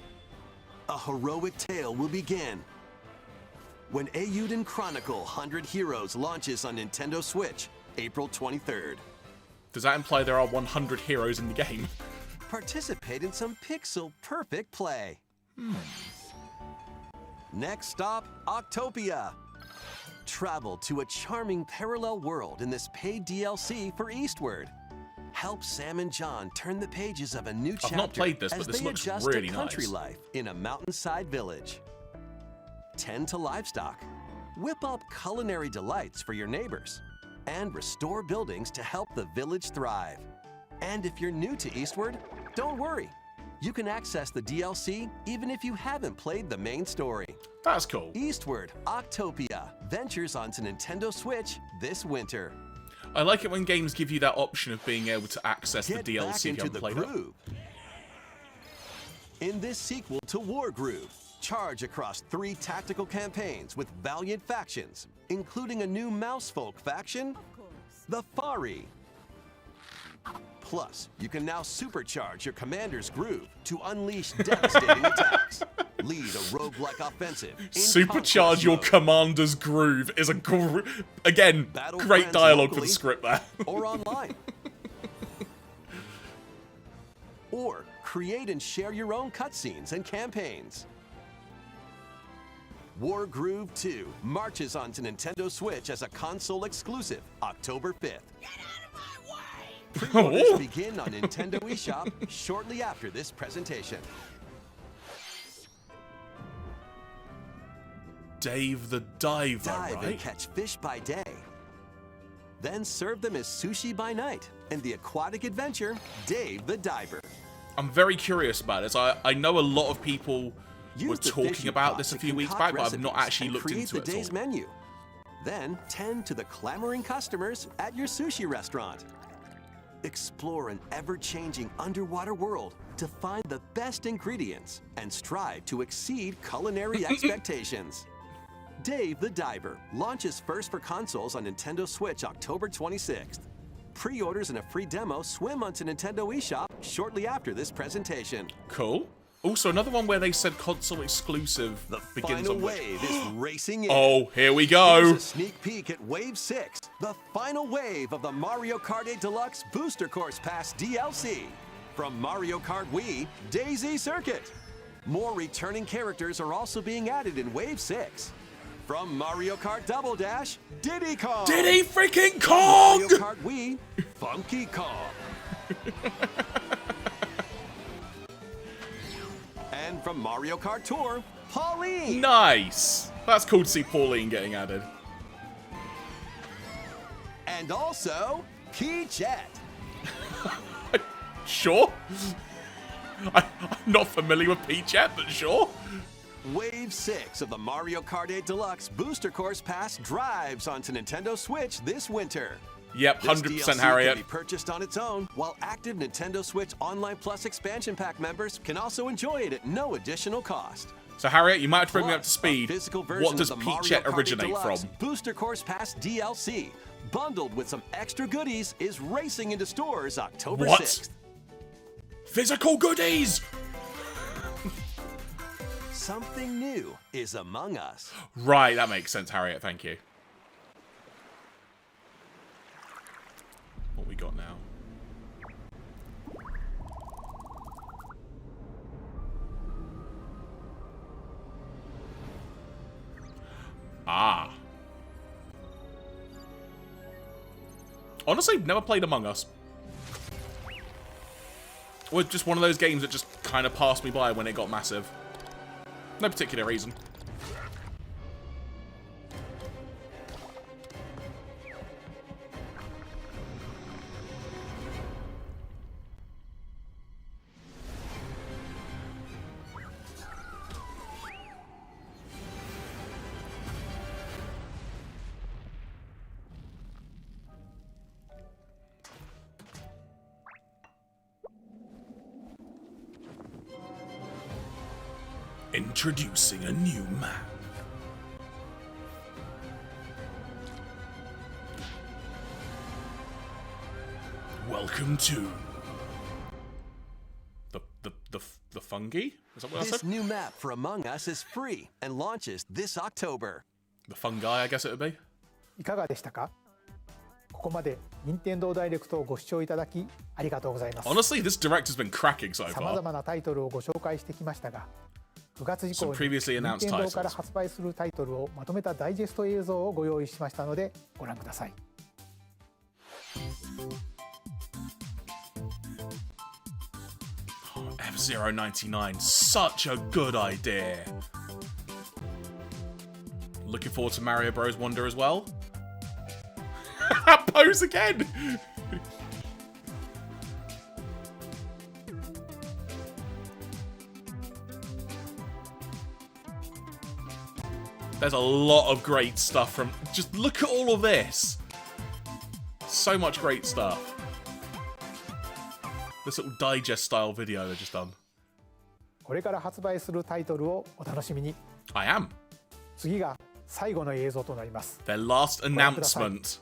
A heroic tale will begin when Eiyuden Chronicle 100 Heroes launches on Nintendo Switch, April 23rd. Does that imply there are 100 heroes in the game? Participate in some pixel-perfect play. Next stop, Octopia. Travel to a charming parallel world in this paid DLC for Eastward. Help Sam and John turn the pages of a new chapter not played this, as but this they looks adjust really to country nice. life in a mountainside village. Tend to livestock. Whip up culinary delights for your neighbors. And restore buildings to help the village thrive. And if you're new to Eastward, don't worry. You can access the DLC even if you haven't played the main story. That's cool. Eastward, Octopia ventures onto Nintendo Switch this winter. I like it when games give you that option of being able to access Get the back DLC if you into haven't the played it. groove. In this sequel to War Groove, charge across 3 tactical campaigns with valiant factions, including a new mousefolk faction, the Fari. Plus, you can now supercharge your commander's groove to unleash devastating attacks. Lead a roguelike offensive. in Supercharge conquest your mode. commander's groove is a again, Battle great friends dialogue for locally the script there. or online. Or create and share your own cutscenes and campaigns. War Groove 2 marches onto Nintendo Switch as a console exclusive October 5th. Pre-orders Oh. begin on Nintendo eShop shortly after this presentation. Dave the Diver, Dive and right? catch fish by day. Then serve them as sushi by night in the aquatic adventure Dave the Diver. I'm very curious about this. I know a lot of people were Use the fish talking you about caught this a to few weeks concoct back, but I've not recipes actually and looked create into it the at day's all. menu. Then tend to the clamoring customers at your sushi restaurant. Explore an ever-changing underwater world to find the best ingredients and strive to exceed culinary expectations. Dave the Diver launches first for consoles on Nintendo Switch October 26th. Pre-orders and a free demo swim onto Nintendo eShop shortly after this presentation. Cool. Also, another one where they said console exclusive The begins final on which. wave is racing in. Oh, here we Here's go. a sneak peek at Wave 6, the final wave of the Mario Kart 8 Deluxe Booster Course Pass DLC. From Mario Kart Wii, Daisy Circuit. More returning characters are also being added in Wave 6. From Mario Kart Double Dash, Diddy Kong. Diddy freaking Mario Kong! Kart Wii, Funky Kong. And from Mario Kart Tour, Pauline. Nice. That's cool to see Pauline getting added. And also, Peachette. Sure. I'm not familiar with Peach yet, but sure. Wave 6 of the Mario Kart 8 Deluxe Booster Course Pass drives onto Nintendo Switch this winter. Yep, This 100% DLC Harriet. can be purchased on its own, while active Nintendo Switch Online Plus expansion pack members can also enjoy it at no additional cost. So Harriet, you might have to bring me up to Plus, a speed. physical version What does of the Mario Peachette Kart 8 originate Deluxe from? Booster Course Pass DLC, bundled with some extra goodies, is racing into stores October What? 6th. Physical goodies! Something new is among us. Right, that makes sense, Harriet. Thank you. What we got now? Ah. Honestly, never played Among Us. Or just one of those games that just kind of passed me by when it got massive. No particular reason. Introducing a new map. Welcome to the fungi? Is that what I This said? new map for Among Us is free and launches this October. The fungi, I guess it would be. いかがでしたか？ここまで任天堂ダイレクトをご視聴いただきありがとうございます。 Honestly, this direct has been cracking so さま far. ざまなタイトルをご紹介してきましたが、9月以降 Some に previously 任 announced 天堂から titles. 発売するタイトルをまとめたダイジェスト映像をご用意しましたのでご覧ください。F-099, such a good idea. Looking forward to Mario Bros. Wonder as well. Pose again! There's a lot of great stuff from... Just look at all of this. So much great stuff. This little digest style video they've just done. これから発売するタイトルをお楽しみに。 I am. 次が最後の映像となります。 Their last announcement.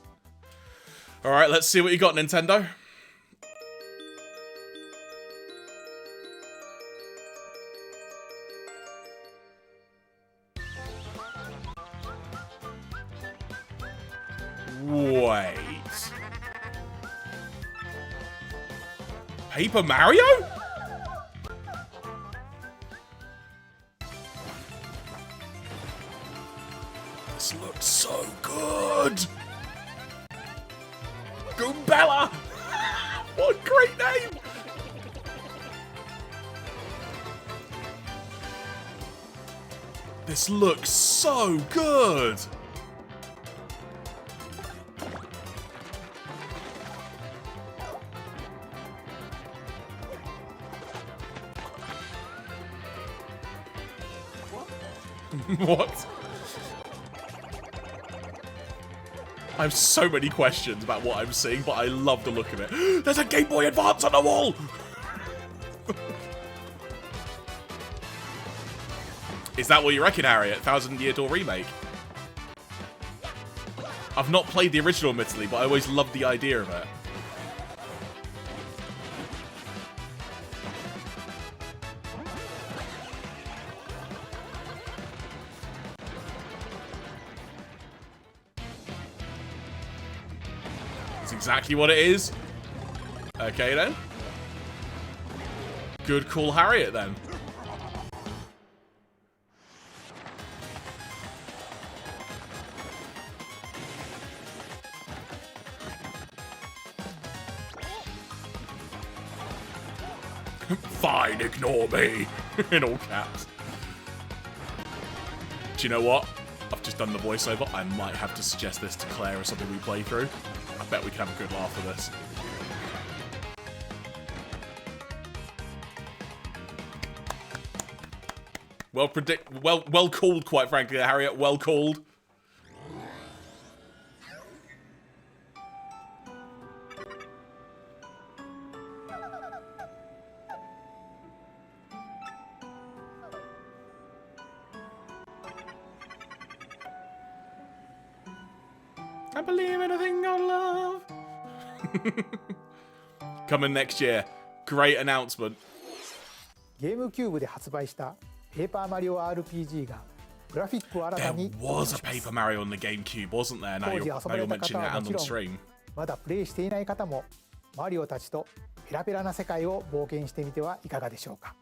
Alright, let's see what you got, Nintendo. Wait. Paper Mario? This looks so good. Goombella! What a great name! This looks so good. What? I have so many questions about what I'm seeing, but I love the look of it. There's a Game Boy Advance on the wall! Is that what you reckon, Harriet? 1,000 Year Door remake? I've not played the original, admittedly, but I always loved the idea of it. Exactly what it is. Okay then. Good call, Harriet, then. Fine, ignore me. In all caps. Do you know what? I've just done the voiceover. I might have to suggest this to Claire as something we play through. I bet we can have a good laugh with this. Well called, quite frankly, Harriet. Well called. I believe in a thing called love. Coming next year. great announcement. ゲームキューブで発売したペーパーマリオ RPG がグラフィックを新た There に was a Paper Mario on the GameCube, wasn't there? Now 当時 you're, 遊ば now れ you're た方 mentioning は it も and ち on ろん stream. まだプレイしていない方もマリオたちとペラペラな世界を冒険してみてはいかがでしょうか。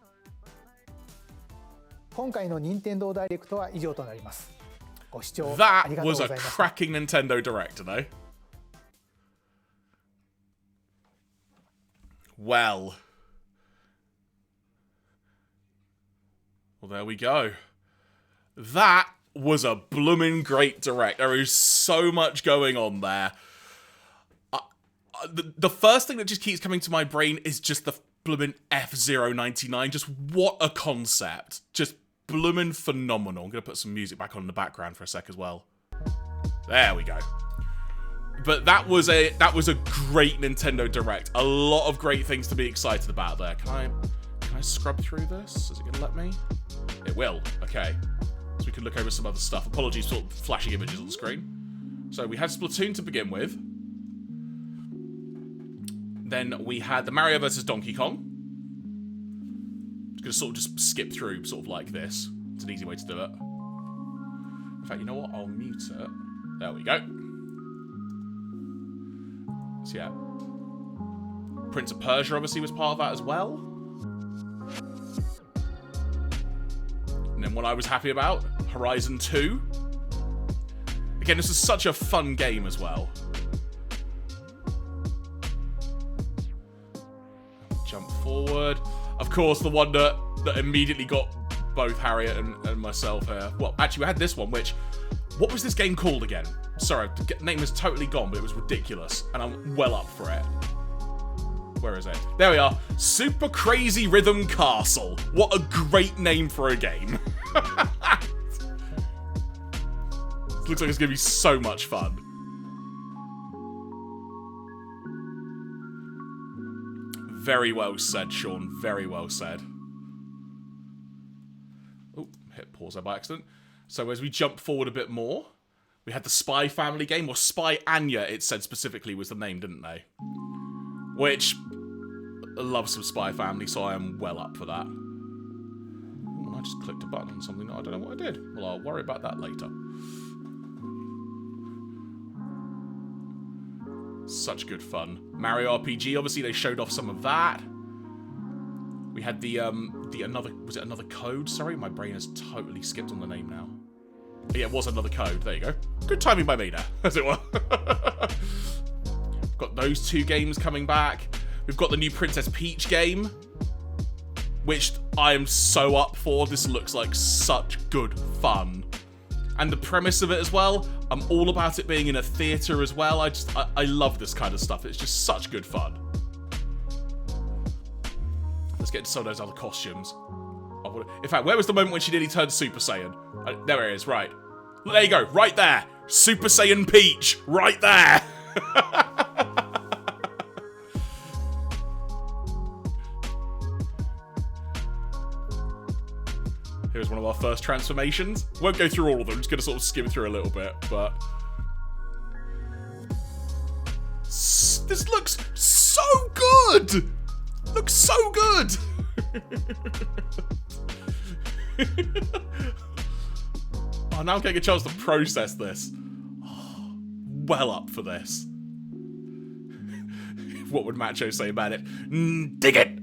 今回の任天堂ダイレクトは以上となります。ご視聴あ That りがとう was ご a ざいました。 cracking Nintendo Direct, today. Well, there we go. That was a bloomin' great Direct. There is so much going on there. The first thing that just keeps coming to my brain is just the bloomin' F-099. Just what a concept. Just bloomin' phenomenal. I'm going to put some music back on in the background for a sec as well. There we go. But that was a great Nintendo Direct. A lot of great things to be excited about there. Can I scrub through this? Is it going to let me? It will. Okay. So we can look over some other stuff. Apologies for flashing images on the screen. So we had Splatoon to begin with. Then we had the Mario vs. Donkey Kong. Just going to sort of just skip through sort of like this. It's an easy way to do it. In fact, you know what? I'll mute it. There we go. So yeah, Prince of Persia obviously was part of that as well. And then what I was happy about, Horizon 2. Again, this is such a fun game as well. Jump forward. Of course, the one that immediately got both Harriet and myself here. Well, actually, we had this one, which... What was this game called again? Sorry, the name is totally gone, but it was ridiculous, and I'm well up for it. Where is it? There we are. Super Crazy Rhythm Castle. What a great name for a game. This looks like it's going to be so much fun. Very well said, Sean. Very well said. Oh, hit pause there by accident. So as we jump forward a bit more, we had the Spy Family game, or Spy Anya, it said specifically was the name, didn't they? Which, I love some Spy Family, so I am well up for that. Ooh, I just clicked a button on something that I don't know what I did. Well, I'll worry about that later. Such good fun. Mario RPG, obviously they showed off some of that. We had the another, was it Another Code? Sorry, my brain has totally skipped on the name now. But yeah, it was Another Code. There you go. Good timing by me there, as it were. Got those two games coming back. We've got the new Princess Peach game, which I am so up for. This looks like such good fun. And the premise of it as well, I'm all about it being in a theatre as well. I love this kind of stuff. It's just such good fun. Let's get into some of those other costumes. In fact, where was the moment when she nearly turned Super Saiyan? There it is, right. There you go, right there. Super Saiyan Peach, right there. Here's one of our first transformations. Won't go through all of them, just gonna sort of skim through a little bit, but... This looks so good! Looks so good! Oh, now I'm getting a chance to process this. Oh, well up for this. What would Macho say about it? Dig it!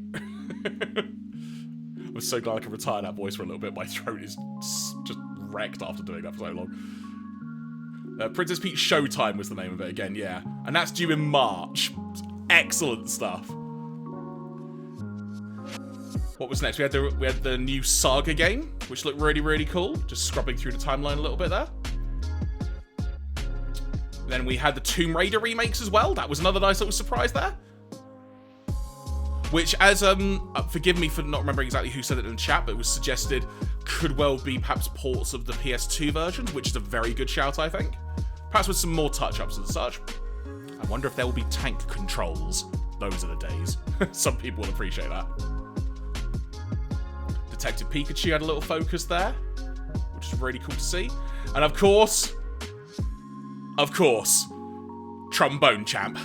I'm so glad I can retire that voice for a little bit. My throat is just wrecked after doing that for so long. Princess Peach Showtime was the name of it again, yeah. And that's due in March. Excellent stuff. What was next? We had the new Saga game, which looked really, really cool. Just scrubbing through the timeline a little bit there. Then we had the Tomb Raider remakes as well. That was another nice little surprise there. Which, as, forgive me for not remembering exactly who said it in the chat, but it was suggested could well be perhaps ports of the PS2 versions, which is a very good shout, I think. Perhaps with some more touch-ups and such. I wonder if there will be tank controls. Those are the days. Some people will appreciate that. Detective Pikachu had a little focus there, which is really cool to see. And of course, Trombone Champ.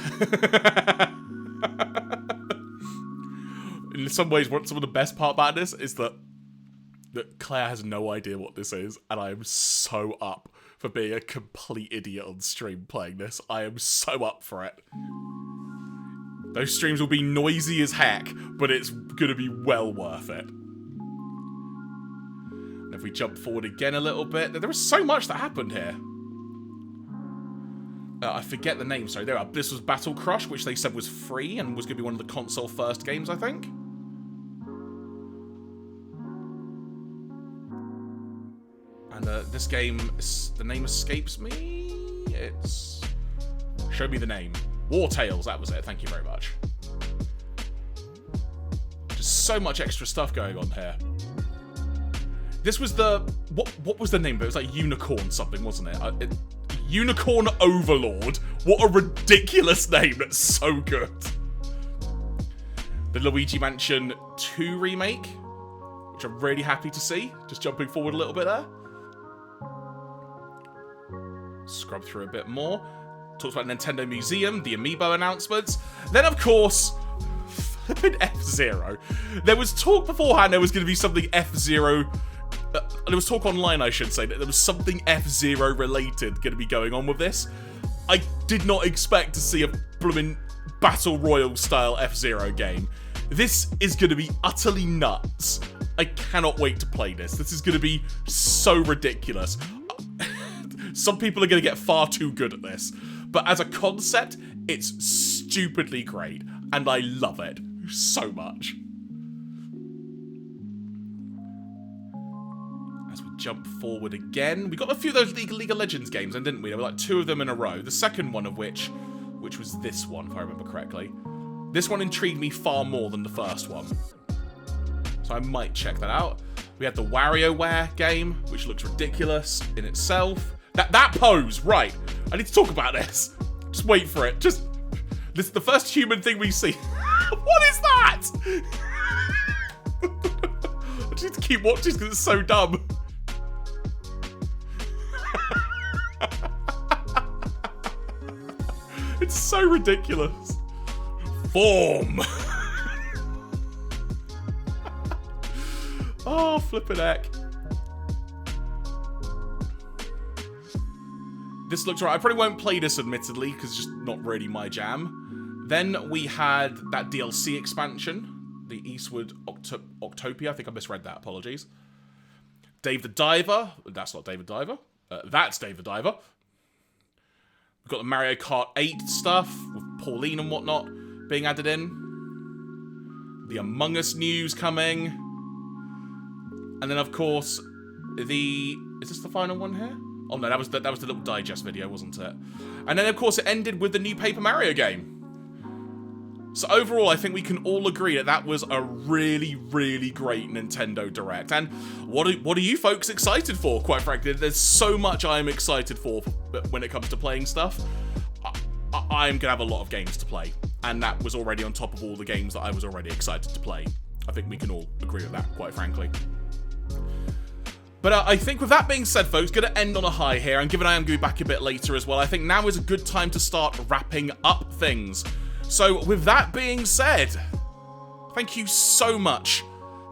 in some ways, some of the best part about this is that Claire has no idea what this is, and I am so up for being a complete idiot on stream playing this. I am so up for it. Those streams will be noisy as heck, but it's gonna be well worth it. And if we jump forward again a little bit, there was so much that happened here. I forget the name, sorry. This was Battle Crush, which they said was free and was gonna be one of the console first games, I think. And this game, the name escapes me. It's... Show me the name. War Tales, that was it. Thank you very much. Just so much extra stuff going on here. This was the... What was the name of it? It was like Unicorn something, wasn't it? Unicorn Overlord. What a ridiculous name. That's so good. The Luigi Mansion 2 remake, which I'm really happy to see. Just jumping forward a little bit there. Scrub through a bit more. Talks about Nintendo Museum, the Amiibo announcements. Then, of course, flipping F-Zero. There was talk beforehand there was going to be something F-Zero... there was talk online, I should say, that there was something F-Zero related going to be going on with this. I did not expect to see a blooming Battle Royale style F-Zero game. This is going to be utterly nuts. I cannot wait to play this. This is going to be so ridiculous. Some people are going to get far too good at this. But as a concept, it's stupidly great. And I love it so much. As we jump forward again, we got a few of those League of Legends games, didn't we? There were like 2 of them in a row. The second one of which was this one, if I remember correctly. This one intrigued me far more than the first one. So I might check that out. We had the WarioWare game, which looks ridiculous in itself. That pose, right. I need to talk about this. Just wait for it. This is the first human thing we see. What is that? I just need to keep watching because it's so dumb. It's so ridiculous. Form. Oh, flippin' heck. This looks right. I probably won't play this, admittedly, because it's just not really my jam. Then we had that DLC expansion, the Eastward Octopia. I think I misread that. Apologies. Dave the Diver. That's not David Diver. That's David Diver. We've got the Mario Kart 8 stuff with Pauline and whatnot being added in. The Among Us news coming. And then, of course, is this the final one here? Oh no, that was the little digest video, wasn't it? And then, of course, it ended with the new Paper Mario game. So overall, I think we can all agree that was a really, really great Nintendo Direct. And what are you folks excited for, quite frankly? There's so much I'm excited for when it comes to playing stuff. I'm going to have a lot of games to play. And that was already on top of all the games that I was already excited to play. I think we can all agree with that, quite frankly. But I think with that being said, folks, going to end on a high here. And given I am going to be back a bit later as well, I think now is a good time to start wrapping up things. So with that being said, thank you so much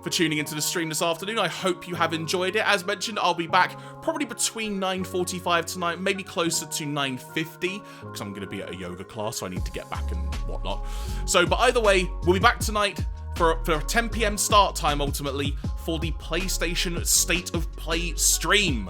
for tuning into the stream this afternoon. I hope you have enjoyed it. As mentioned, I'll be back probably between 9:45 tonight, maybe closer to 9:50, because I'm going to be at a yoga class, so I need to get back and whatnot. So, but either way, we'll be back tonight for a 10 PM start time, ultimately, for the PlayStation State of Play stream.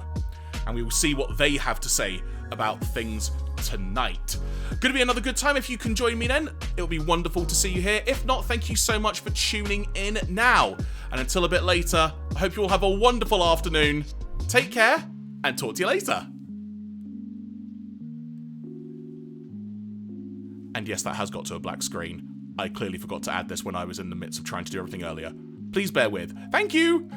And we will see what they have to say about things tonight. Gonna be another good time. If you can join me then, it'll be wonderful to see you here. If not, thank you so much for tuning in now. And until a bit later, I hope you all have a wonderful afternoon. Take care, and talk to you later. And yes, that has got to a black screen. I clearly forgot to add this when I was in the midst of trying to do everything earlier. Please bear with. Thank you!